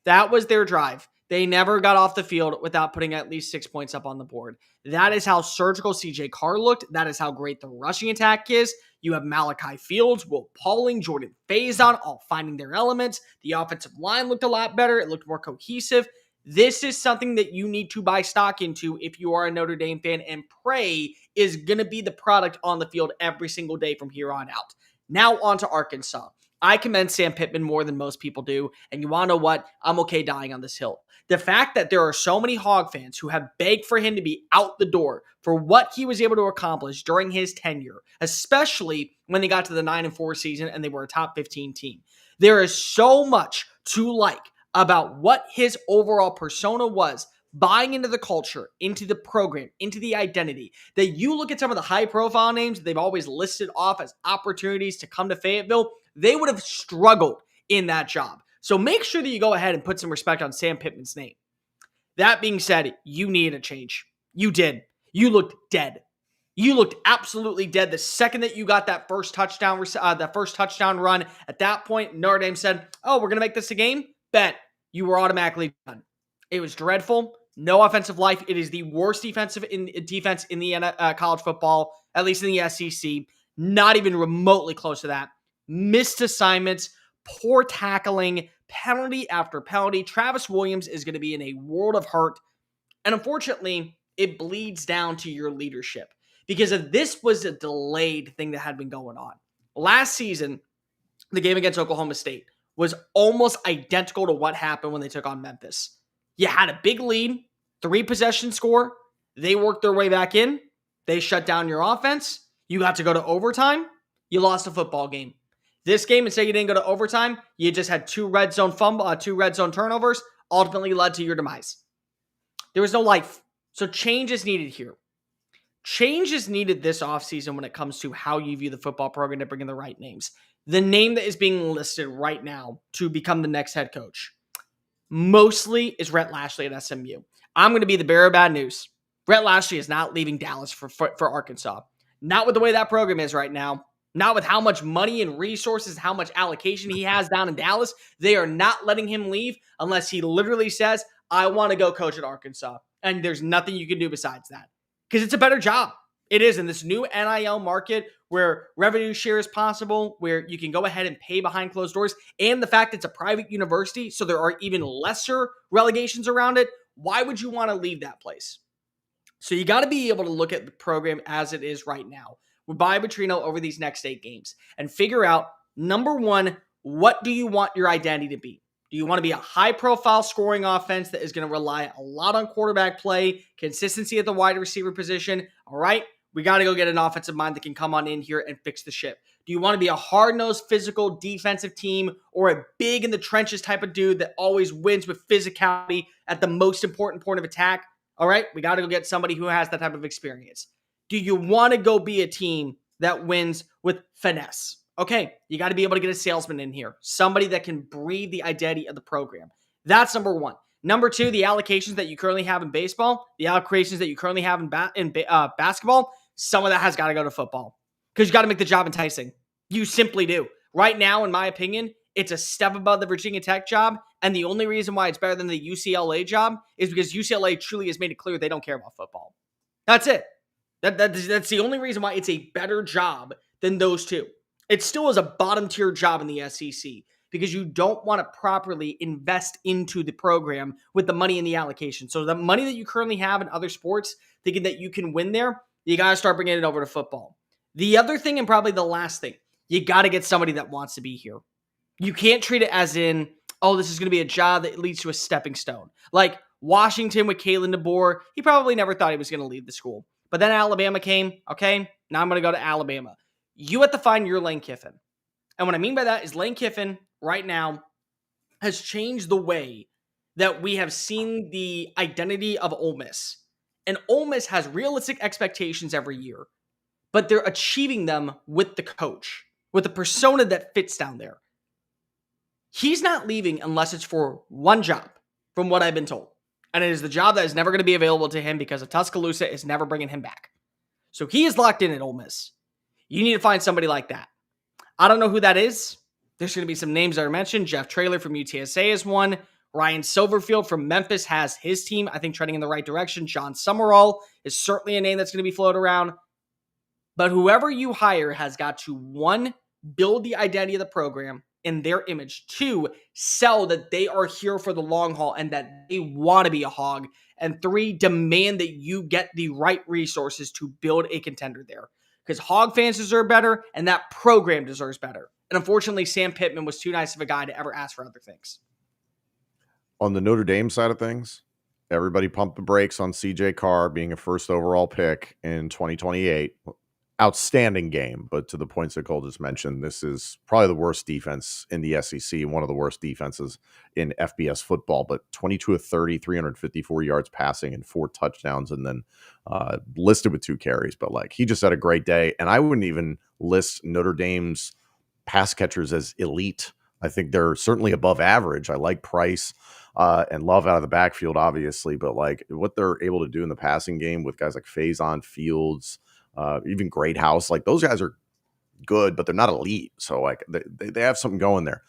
That was their drive. They never got off the field without putting at least 6 points up on the board. That is how surgical CJ Carr looked. That is how great the rushing attack is. You have Malachi Fields, Will Pauling, Jordan Faison all finding their elements. The offensive line looked a lot better. It looked more cohesive. This is something that you need to buy stock into if you are a Notre Dame fan and pray is going to be the product on the field every single day from here on out. Now on to Arkansas. I commend Sam Pittman more than most people do, and you want to know what? I'm okay dying on this hill. The fact that there are so many Hog fans who have begged for him to be out the door for what he was able to accomplish during his tenure, especially when they got to the 9-4 season and they were a top 15 team. There is so much to like about what his overall persona was, buying into the culture, into the program, into the identity, that you look at some of the high-profile names they've always listed off as opportunities to come to Fayetteville, they would have struggled in that job. So make sure that you go ahead and put some respect on Sam Pittman's name. That being said, you needed a change. You did. You looked dead. You looked absolutely dead the second that you got that first touchdown run. At that point, Notre Dame said, "Oh, we're going to make this a game." Bet. You were automatically done. It was dreadful. No offensive life. It is the worst defense in the college football, at least in the SEC. Not even remotely close to that. Missed assignments, poor tackling, penalty after penalty. Travis Williams is going to be in a world of hurt. And unfortunately, it bleeds down to your leadership because if this was a delayed thing that had been going on. Last season, the game against Oklahoma State was almost identical to what happened when they took on Memphis. You had a big lead, 3-possession score. They worked their way back in. They shut down your offense. You got to go to overtime. You lost a football game. This game, instead you didn't go to overtime, you just had 2 red zone turnovers, ultimately led to your demise. There was no life. So change is needed here. Change is needed this offseason when it comes to how you view the football program to bring in the right names. The name that is being listed right now to become the next head coach mostly is Rhett Lashley at SMU. I'm going to be the bearer of bad news. Rhett Lashley is not leaving Dallas for Arkansas. Not with the way that program is right now. Not with how much money and resources, how much allocation he has down in Dallas. They are not letting him leave unless he literally says, "I want to go coach at Arkansas." And there's nothing you can do besides that. Because it's a better job. It is in this new NIL market where revenue share is possible, where you can go ahead and pay behind closed doors, and the fact it's a private university, so there are even lesser relegations around it. Why would you want to leave that place? So you got to be able to look at the program as it is right now with Bobby Petrino over these next 8 games and figure out, number one, what do you want your identity to be? Do you want to be a high-profile scoring offense that is going to rely a lot on quarterback play, consistency at the wide receiver position? All right, we got to go get an offensive mind that can come on in here and fix the ship. Do you want to be a hard-nosed, physical, defensive team or a big-in-the-trenches type of dude that always wins with physicality at the most important point of attack? All right, we got to go get somebody who has that type of experience. Do you want to go be a team that wins with finesse? Okay, you got to be able to get a salesman in here, somebody that can breathe the identity of the program. That's number one. Number two, the allocations that you currently have in baseball, the allocations that you currently have in basketball, some of that has got to go to football because you got to make the job enticing. You simply do. Right now, in my opinion, it's a step above the Virginia Tech job, and the only reason why it's better than the UCLA job is because UCLA truly has made it clear they don't care about football. That's it. That's the only reason why it's a better job than those two. It still is a bottom tier job in the SEC because you don't want to properly invest into the program with the money in the allocation. So the money that you currently have in other sports, thinking that you can win there, you got to start bringing it over to football. The other thing, and probably the last thing, you got to get somebody that wants to be here. You can't treat it as in, oh, this is going to be a job that leads to a stepping stone. Like Washington with Kalen DeBoer, he probably never thought he was going to leave the school. But then Alabama came, okay, now I'm going to go to Alabama. You have to find your Lane Kiffin. And what I mean by that is Lane Kiffin right now has changed the way that we have seen the identity of Ole Miss. And Ole Miss has realistic expectations every year, but they're achieving them with the coach, with the persona that fits down there. He's not leaving unless it's for one job, from what I've been told. And it is the job that is never going to be available to him because of Tuscaloosa is never bringing him back. So he is locked in at Ole Miss. You need to find somebody like that. I don't know who that is. There's going to be some names that are mentioned. Jeff Traylor from UTSA is one. Ryan Silverfield from Memphis has his team, I think, trending in the right direction. John Summerall is certainly a name that's going to be floated around. But whoever you hire has got to, one, build the identity of the program in their image. Two, sell that they are here for the long haul and that they want to be a Hog. And three, demand that you get the right resources to build a contender there. Because Hog fans deserve better, and that program deserves better. And unfortunately, Sam Pittman was too nice of a guy to ever ask for other things. On the Notre Dame side of things, everybody pumped the brakes on CJ Carr being a first overall pick in 2028. Outstanding game, but to the points that Cole just mentioned, this is probably the worst defense in the SEC, one of the worst defenses in FBS football, but 22 of 30, 354 yards passing and 4 touchdowns, and then listed with 2 carries. But like, he just had a great day, and I wouldn't even list Notre Dame's pass catchers as elite. I think they're certainly above average. I like Price and Love out of the backfield, obviously, but like what they're able to do in the passing game with guys like Faison, Fields, even Greathouse, like those guys are good, but they're not elite. So like they have something going there.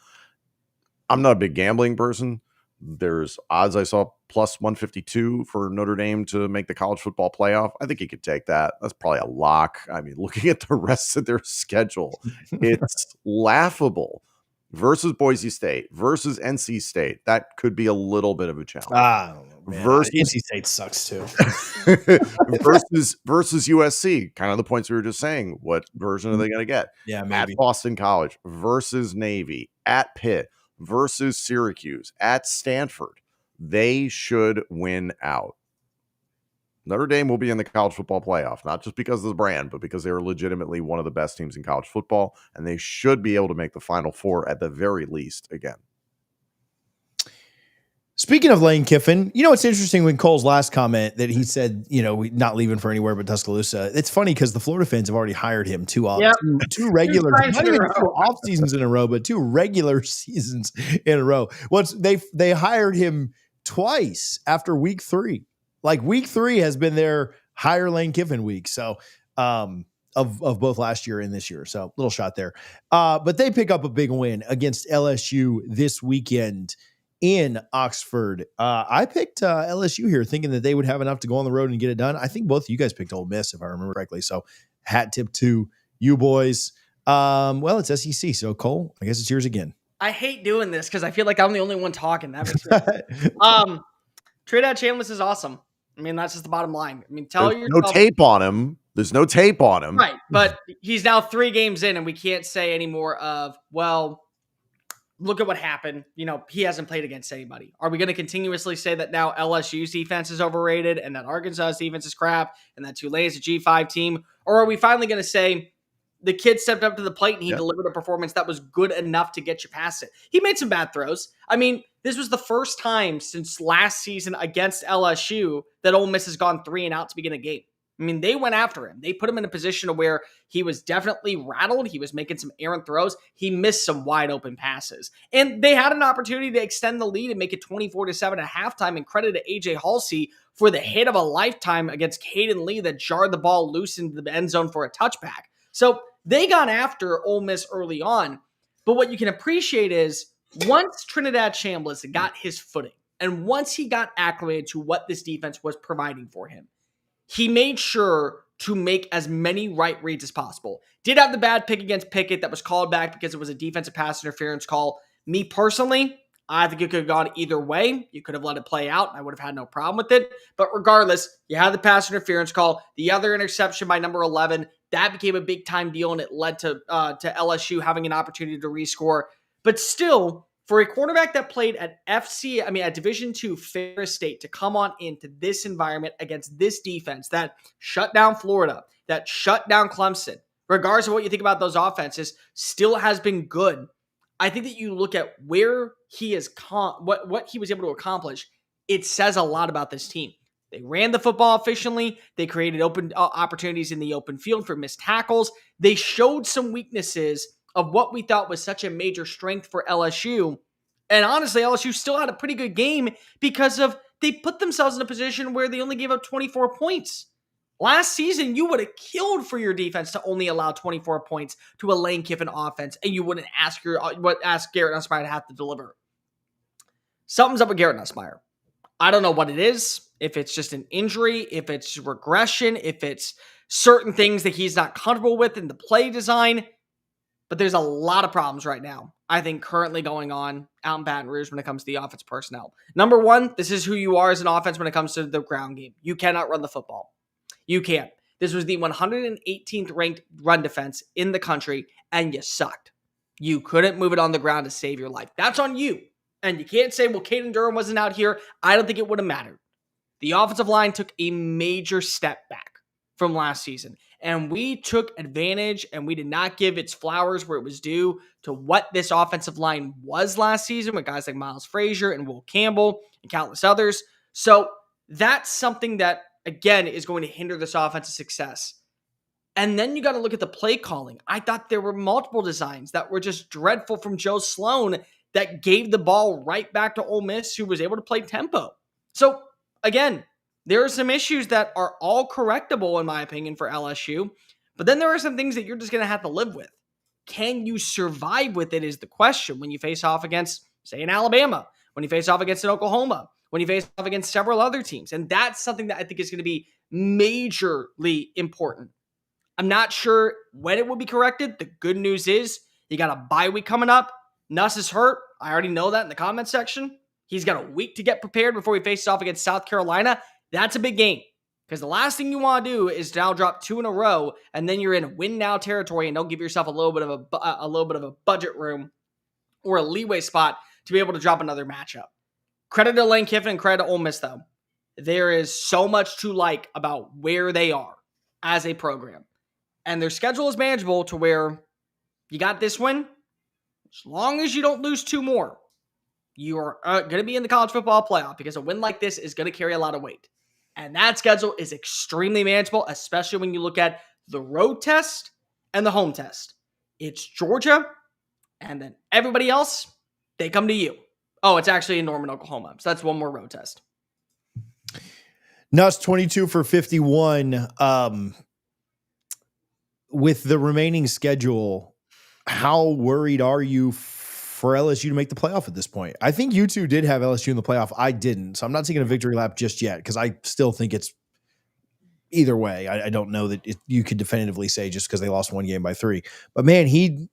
I'm not a big gambling person. There's odds I saw plus 152 for Notre Dame to make the college football playoff. I think you could take that. That's probably a lock. I mean, looking at the rest of their schedule, it's laughable. Versus Boise State, versus NC State. That could be a little bit of a challenge. I don't know, man. Versus NC State sucks too. versus USC. Kind of the points we were just saying. What version are they going to get? Yeah, maybe. At Boston College versus Navy, at Pitt versus Syracuse, at Stanford. They should win out. Notre Dame will be in the college football playoff, not just because of the brand, but because they are legitimately one of the best teams in college football, and they should be able to make the Final Four at the very least again. Speaking of Lane Kiffin, you know, it's interesting when Cole's last comment that he said, you know, not leaving for anywhere but Tuscaloosa. It's funny because the Florida fans have already hired him two regular, not even 2 off seasons in a row, but 2 regular seasons in a row. They hired him twice after week 3. Like week 3 has been their hire Lane Kiffin week. So of both last year and this year. So little shot there. But they pick up a big win against LSU this weekend in Oxford. I picked LSU here thinking that they would have enough to go on the road and get it done. I think both of you guys picked Ole Miss, if I remember correctly. So hat tip to you boys. Well, it's SEC. So Cole, I guess it's yours again. I hate doing this because I feel like I'm the only one talking. That makes sense. Trinidad Chambliss is awesome. I mean, that's just the bottom line. I mean, There's no tape on him. There's no tape on him. Right. But he's now 3 games in, and we can't say anymore of, well, look at what happened. You know, he hasn't played against anybody. Are we going to continuously say that now LSU's defense is overrated and that Arkansas's defense is crap and that Tulane's a G5 team? Or are we finally going to say the kid stepped up to the plate and he delivered a performance that was good enough to get you past it? He made some bad throws. I mean, this was the first time since last season against LSU that Ole Miss has gone 3 and out to begin a game. I mean, they went after him. They put him in a position where he was definitely rattled. He was making some errant throws. He missed some wide open passes. And they had an opportunity to extend the lead and make it 24-7 at halftime, and credit to AJ Halsey for the hit of a lifetime against Caden Lee that jarred the ball loose into the end zone for a touchback. So they got after Ole Miss early on. But what you can appreciate is once Trinidad Chambliss got his footing and once he got acclimated to what this defense was providing for him, he made sure to make as many right reads as possible. Did have the bad pick against Pickett that was called back because it was a defensive pass interference call. Me personally, I think it could have gone either way. You could have let it play out. I would have had no problem with it. But regardless, you had the pass interference call. The other interception by number 11, that became a big-time deal, and it led to LSU having an opportunity to rescore. But still, for a quarterback that played at at Division II Ferris State to come on into this environment against this defense that shut down Florida, that shut down Clemson, regardless of what you think about those offenses, still has been good. I think that you look at where he is, what he was able to accomplish. It says a lot about this team. They ran the football efficiently. They created open opportunities in the open field for missed tackles. They showed some weaknesses of what we thought was such a major strength for LSU. And honestly, LSU still had a pretty good game because of they put themselves in a position where they only gave up 24 points. Last season, you would have killed for your defense to only allow 24 points to a Lane Kiffin offense, and you wouldn't ask Garrett Nussmeier to have to deliver. Something's up with Garrett Nussmeier. I don't know what it is. If it's just an injury, if it's regression, if it's certain things that he's not comfortable with in the play design. But there's a lot of problems right now, I think, currently going on out in Baton Rouge when it comes to the offense personnel. Number one, this is who you are as an offense when it comes to the ground game. You cannot run the football. You can't. This was the 118th ranked run defense in the country, and you sucked. You couldn't move it on the ground to save your life. That's on you. And you can't say, well, Caden Durham wasn't out here. I don't think it would have mattered. The offensive line took a major step back from last season. And we took advantage and we did not give its flowers where it was due to what this offensive line was last season with guys like Miles Frazier and Will Campbell and countless others. So that's something that, again, is going to hinder this offensive success. And then you got to look at the play calling. I thought there were multiple designs that were just dreadful from Joe Sloan that gave the ball right back to Ole Miss, who was able to play tempo. So, again, there are some issues that are all correctable, in my opinion, for LSU. But then there are some things that you're just going to have to live with. Can you survive with it is the question when you face off against, say, an Alabama, when you face off against an Oklahoma, when you face off against several other teams. And that's something that I think is going to be majorly important. I'm not sure when it will be corrected. The good news is you got a bye week coming up. Nuss is hurt. I already know that in the comment section. He's got a week to get prepared before he faces off against South Carolina. That's a big game because the last thing you want to do is now drop 2 in a row and then you're in win now territory and don't give yourself a little bit of a budget room or a leeway spot to be able to drop another matchup. Credit to Lane Kiffin and credit to Ole Miss though. There is so much to like about where they are as a program. And their schedule is manageable to where you got this win. As long as you don't lose 2 more, you are going to be in the college football playoff because a win like this is going to carry a lot of weight. And that schedule is extremely manageable, especially when you look at the road test and the home test. It's Georgia, and then everybody else, they come to you. Oh, it's actually in Norman, Oklahoma. So that's one more road test. Nuss 22 for 51. With the remaining schedule, how worried are you for LSU to make the playoff at this point? I think you two did have LSU in the playoff. I didn't. So I'm not taking a victory lap just yet because I still think it's either way. I don't know that you could definitively say just because they lost 1 game by 3. But man, he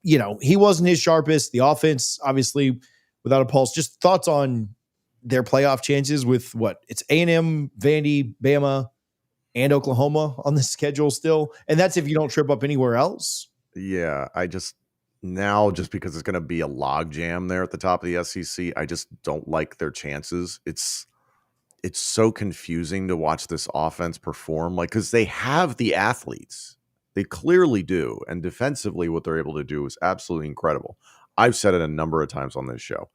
wasn't his sharpest. The offense, obviously, without a pulse. Just thoughts on their playoff chances with what? It's A&M, Vandy, Bama, and Oklahoma on the schedule still. And that's if you don't trip up anywhere else. Yeah, just because it's going to be a log jam there at the top of the SEC, I just don't like their chances. It's so confusing to watch this offense perform, like, because they have the athletes. They clearly do. And defensively, what they're able to do is absolutely incredible. I've said it a number of times on this show.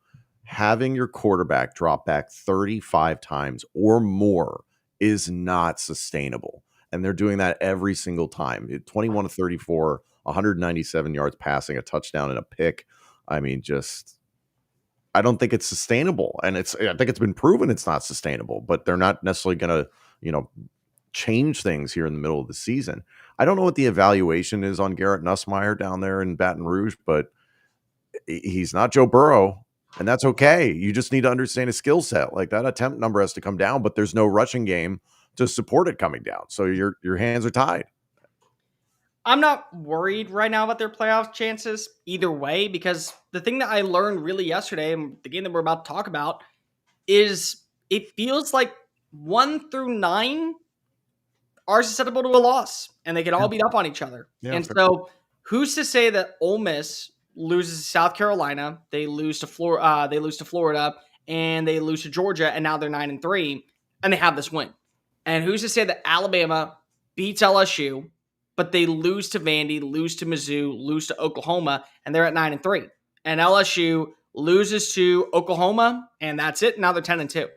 Having your quarterback drop back 35 times or more is not sustainable. And they're doing that every single time. 21 to 34, 197 yards passing, a touchdown and a pick. I mean, I don't think it's sustainable. And I think it's been proven it's not sustainable, but they're not necessarily going to, change things here in the middle of the season. I don't know what the evaluation is on Garrett Nussmeier down there in Baton Rouge, but he's not Joe Burrow. And that's okay. You just need to understand his skill set. Like, that attempt number has to come down, but there's no rushing game to support it coming down. So your hands are tied. I'm not worried right now about their playoff chances either way, because the thing that I learned really yesterday, and the game that we're about to talk about, is it feels like 1 through 9 are susceptible to a loss, and they can all beat up on each other. Yeah, and so who's to say that Ole Miss loses to South Carolina, they lose to Florida, and they lose to Georgia, and now they're 9-3, and they have this win. And who's to say that Alabama beats LSU, but they lose to Vandy, lose to Mizzou, lose to Oklahoma, and they're at 9-3. and LSU loses to Oklahoma, and that's it. Now they're 10-2.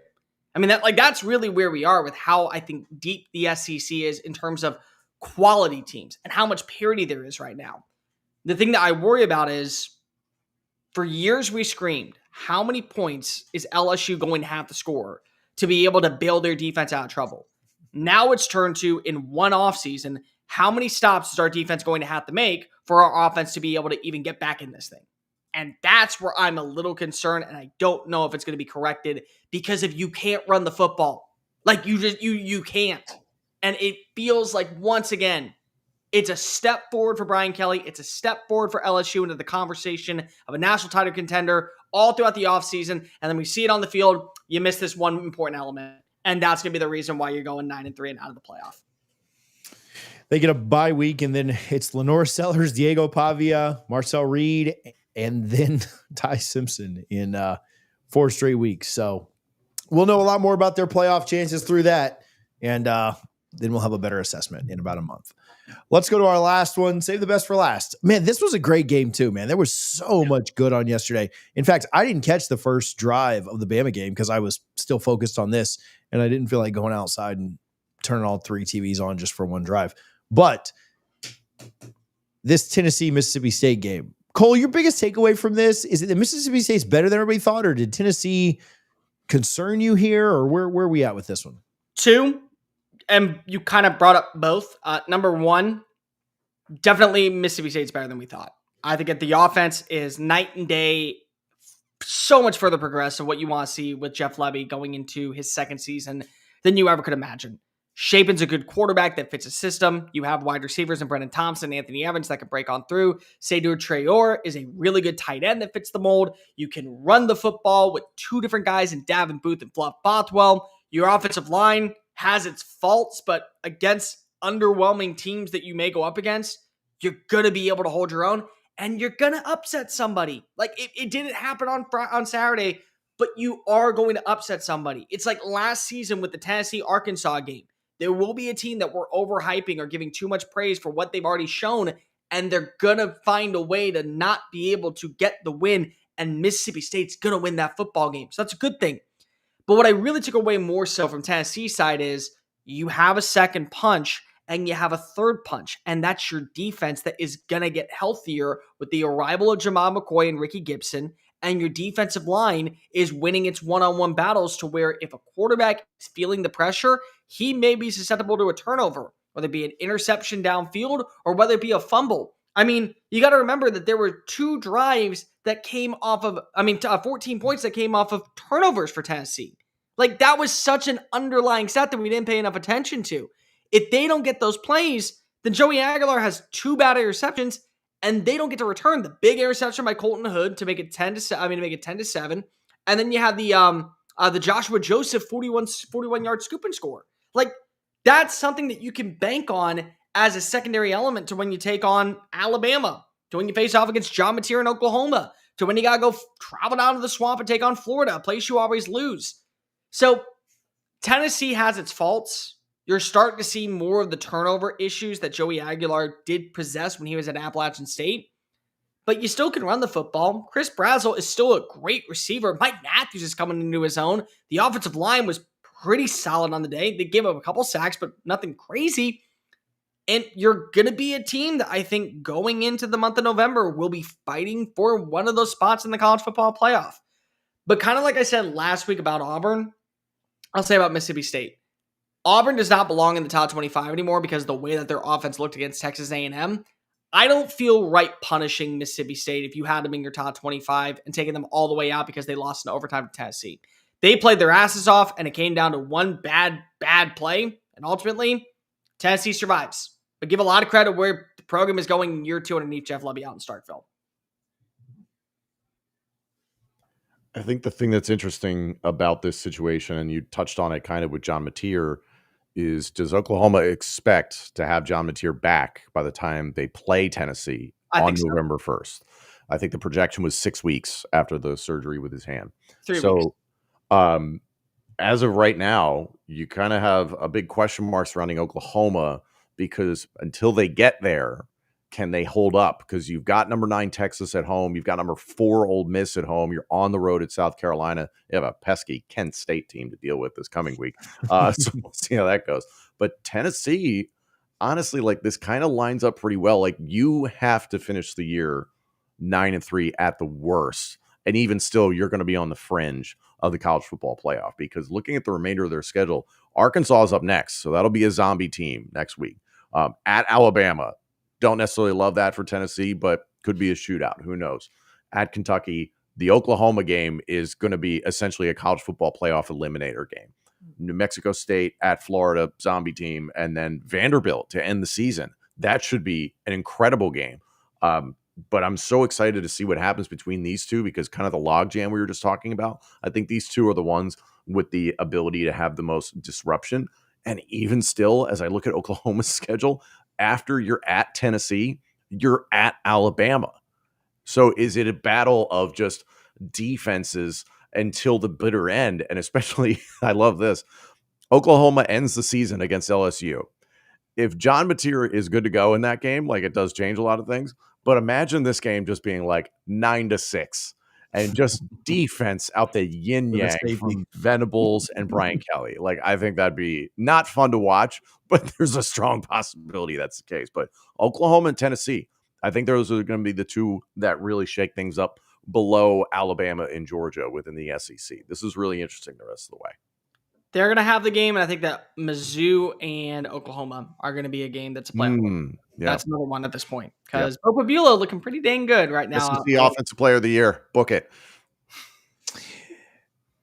I mean, that's really where we are with how I think deep the SEC is in terms of quality teams and how much parity there is right now. The thing that I worry about is, for years we screamed, how many points is LSU going to have to score to be able to bail their defense out of trouble? Now it's turned to, in one offseason, how many stops is our defense going to have to make for our offense to be able to even get back in this thing? And that's where I'm a little concerned, and I don't know if it's going to be corrected, because if you can't run the football, like you can't. And it feels like, once again, it's a step forward for Brian Kelly. It's a step forward for LSU into the conversation of a national title contender all throughout the offseason. And then we see it on the field. You miss this one important element. And that's going to be the reason why you're going 9-3 and out of the playoff. They get a bye week, and then it's Lenore Sellers, Diego Pavia, Marcel Reed, and then Ty Simpson in 4 straight weeks. So we'll know a lot more about their playoff chances through that. And then we'll have a better assessment in about a month. Let's go to our last one. Save the best for last. Man, this was a great game too, man. There was so much good on yesterday. In fact, I didn't catch the first drive of the Bama game because I was still focused on this, and I didn't feel like going outside and turning all 3 TVs on just for one drive. But this Tennessee-Mississippi State game, Cole, your biggest takeaway from this, is it that Mississippi State's better than everybody thought, or did Tennessee concern you here, or where are we at with this one? 2, and you kind of brought up both. Number 1, definitely Mississippi State's better than we thought. I think that the offense is night and day, so much further progressed of what you want to see with Jeff Lebby going into his second season than you ever could imagine. Shapen's a good quarterback that fits a system. You have wide receivers in Brendan Thompson and Anthony Evans that can break on through. Seydou Traore is a really good tight end that fits the mold. You can run the football with 2 different guys in Davin Booth and Fluff Bothwell. Your offensive line has its faults, but against underwhelming teams that you may go up against, you're going to be able to hold your own, and you're going to upset somebody. Like, it didn't happen on Saturday, but you are going to upset somebody. It's like last season with the Tennessee-Arkansas game. There will be a team that we're overhyping or giving too much praise for what they've already shown, and they're going to find a way to not be able to get the win, and Mississippi State's going to win that football game. So that's a good thing. But what I really took away more so from Tennessee's side is you have a second punch and you have a third punch, and that's your defense that is going to get healthier with the arrival of Jamal McCoy and Ricky Gibson, and your defensive line is winning its one-on-one battles to where if a quarterback is feeling the pressure, he may be susceptible to a turnover, whether it be an interception downfield or whether it be a fumble. I mean, you got to remember that there were 2 drives that came off of, 14 points that came off of turnovers for Tennessee. Like, that was such an underlying stat that we didn't pay enough attention to. If they don't get those plays, then Joey Aguilar has 2 bad interceptions, and they don't get to return the big interception by Colton Hood to make it 10-7. And then you have the Joshua Joseph 41-yard scoop and score. Like, that's something that you can bank on as a secondary element to when you take on Alabama, to when you face off against John Mateer in Oklahoma, to when you got to go travel down to the swamp and take on Florida, a place you always lose. So Tennessee has its faults. You're starting to see more of the turnover issues that Joey Aguilar did possess when he was at Appalachian State. But you still can run the football. Chris Brazzell is still a great receiver. Mike Matthews is coming into his own. The offensive line was pretty solid on the day. They gave up a couple sacks, but nothing crazy. And you're going to be a team that I think going into the month of November will be fighting for one of those spots in the college football playoff. But kind of like I said last week about Auburn, I'll say about Mississippi State. Auburn does not belong in the top 25 anymore because of the way that their offense looked against Texas A&M. I don't feel right punishing Mississippi State if you had them in your top 25 and taking them all the way out because they lost in overtime to Tennessee. They played their asses off, and it came down to one bad play, and ultimately, Tennessee survives. But give a lot of credit where the program is going in year 2 underneath Jeff Lebby out in Starkville. I think the thing that's interesting about this situation, and you touched on it kind of with John Mateer, is does Oklahoma expect to have John Mateer back by the time they play Tennessee on November 1st? I think the projection was 6 weeks after the surgery with his hand. 3 weeks. As of right now, you kind of have a big question mark surrounding Oklahoma because until they get there, can they hold up? Because you've got number 9 Texas at home. You've got number 4 Ole Miss at home. You're on the road at South Carolina. You have a pesky Kent State team to deal with this coming week. So we'll see how that goes. But Tennessee, honestly, like this kind of lines up pretty well. Like you have to finish the year 9-3 at the worst. And even still, you're going to be on the fringe of the college football playoff, because looking at the remainder of their schedule, Arkansas is up next. So that'll be a zombie team next week. At Alabama, don't necessarily love that for Tennessee, but could be a shootout. Who knows? At Kentucky, the Oklahoma game is going to be essentially a college football playoff eliminator game. New Mexico State at Florida, zombie team, and then Vanderbilt to end the season. That should be an incredible game. But I'm so excited to see what happens between these two, because kind of the logjam we were just talking about, I think these two are the ones with the ability to have the most disruption. And even still, as I look at Oklahoma's schedule, after you're at Tennessee, you're at Alabama. So is it a battle of just defenses until the bitter end? And especially, I love this, Oklahoma ends the season against LSU. If John Mateer is good to go in that game, like it does change a lot of things. But imagine this game just being like 9-6 and just defense out the yin yang from Venables and Brian Kelly. Like, I think that'd be not fun to watch, but there's a strong possibility that's the case. But Oklahoma and Tennessee, I think those are going to be the two that really shake things up below Alabama and Georgia within the SEC. This is really interesting the rest of the way. They're going to have the game, and I think that Mizzou and Oklahoma are going to be a game that's a playoff. Yeah. That's another one at this point, because Pope Bueller looking pretty dang good right now. This is the offensive player of the year. Book it.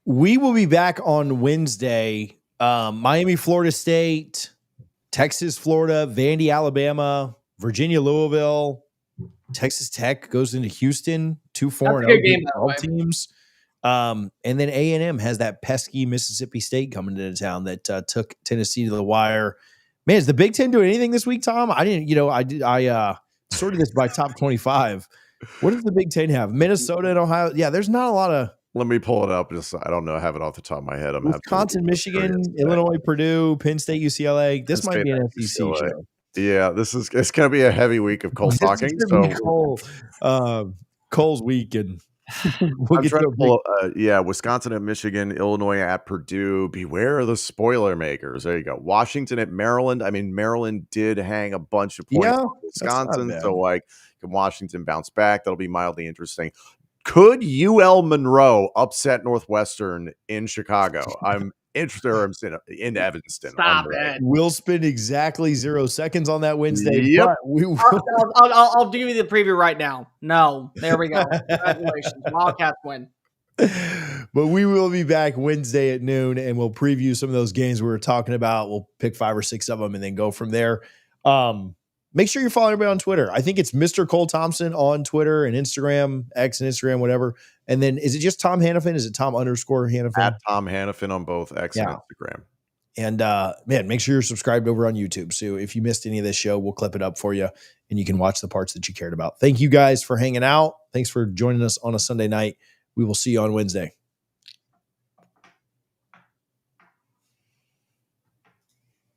We will be back on Wednesday. Miami, Florida State, Texas, Florida, Vandy, Alabama, Virginia, Louisville, Texas Tech goes into Houston, 2-4 teams. And then A&M has that pesky Mississippi State coming into town that took Tennessee to the wire. Man, is the Big Ten doing anything this week, Tom? I didn't, I sorted this by top 25. What does the Big Ten have? Minnesota and Ohio. Yeah, there's not a lot of. Let me pull it up. Just, I don't know. I have it off the top of my head. Wisconsin, Michigan, Illinois, Purdue, Penn State, UCLA. This might be an SEC show. Yeah, it's going to be a heavy week of Cole talking. So Cole's week, and we'll get to Wisconsin at Michigan, Illinois at Purdue. Beware of the spoiler makers. There you go. Washington at Maryland. I mean, Maryland did hang a bunch of points on Wisconsin, so like, can Washington bounce back? That'll be mildly interesting. Could UL Monroe upset Northwestern in Chicago? I'm interested in Evanston. Stop it. We'll spend exactly 0 seconds on that Wednesday. Yep. But we will. I'll give you the preview right now. No. There we go. Congratulations. Wildcats win. But we will be back Wednesday at noon, and we'll preview some of those games we were talking about. We'll pick 5 or 6 of them and then go from there. Make sure you're following everybody on Twitter. I think it's Mr. Cole Thompson on Twitter and Instagram, X and Instagram, whatever. And then is it just Tom Hannifan? Is it Tom _Hannifan? At Tom Hannifan on both X and Instagram. And man, make sure you're subscribed over on YouTube. So if you missed any of this show, we'll clip it up for you and you can watch the parts that you cared about. Thank you guys for hanging out. Thanks for joining us on a Sunday night. We will see you on Wednesday.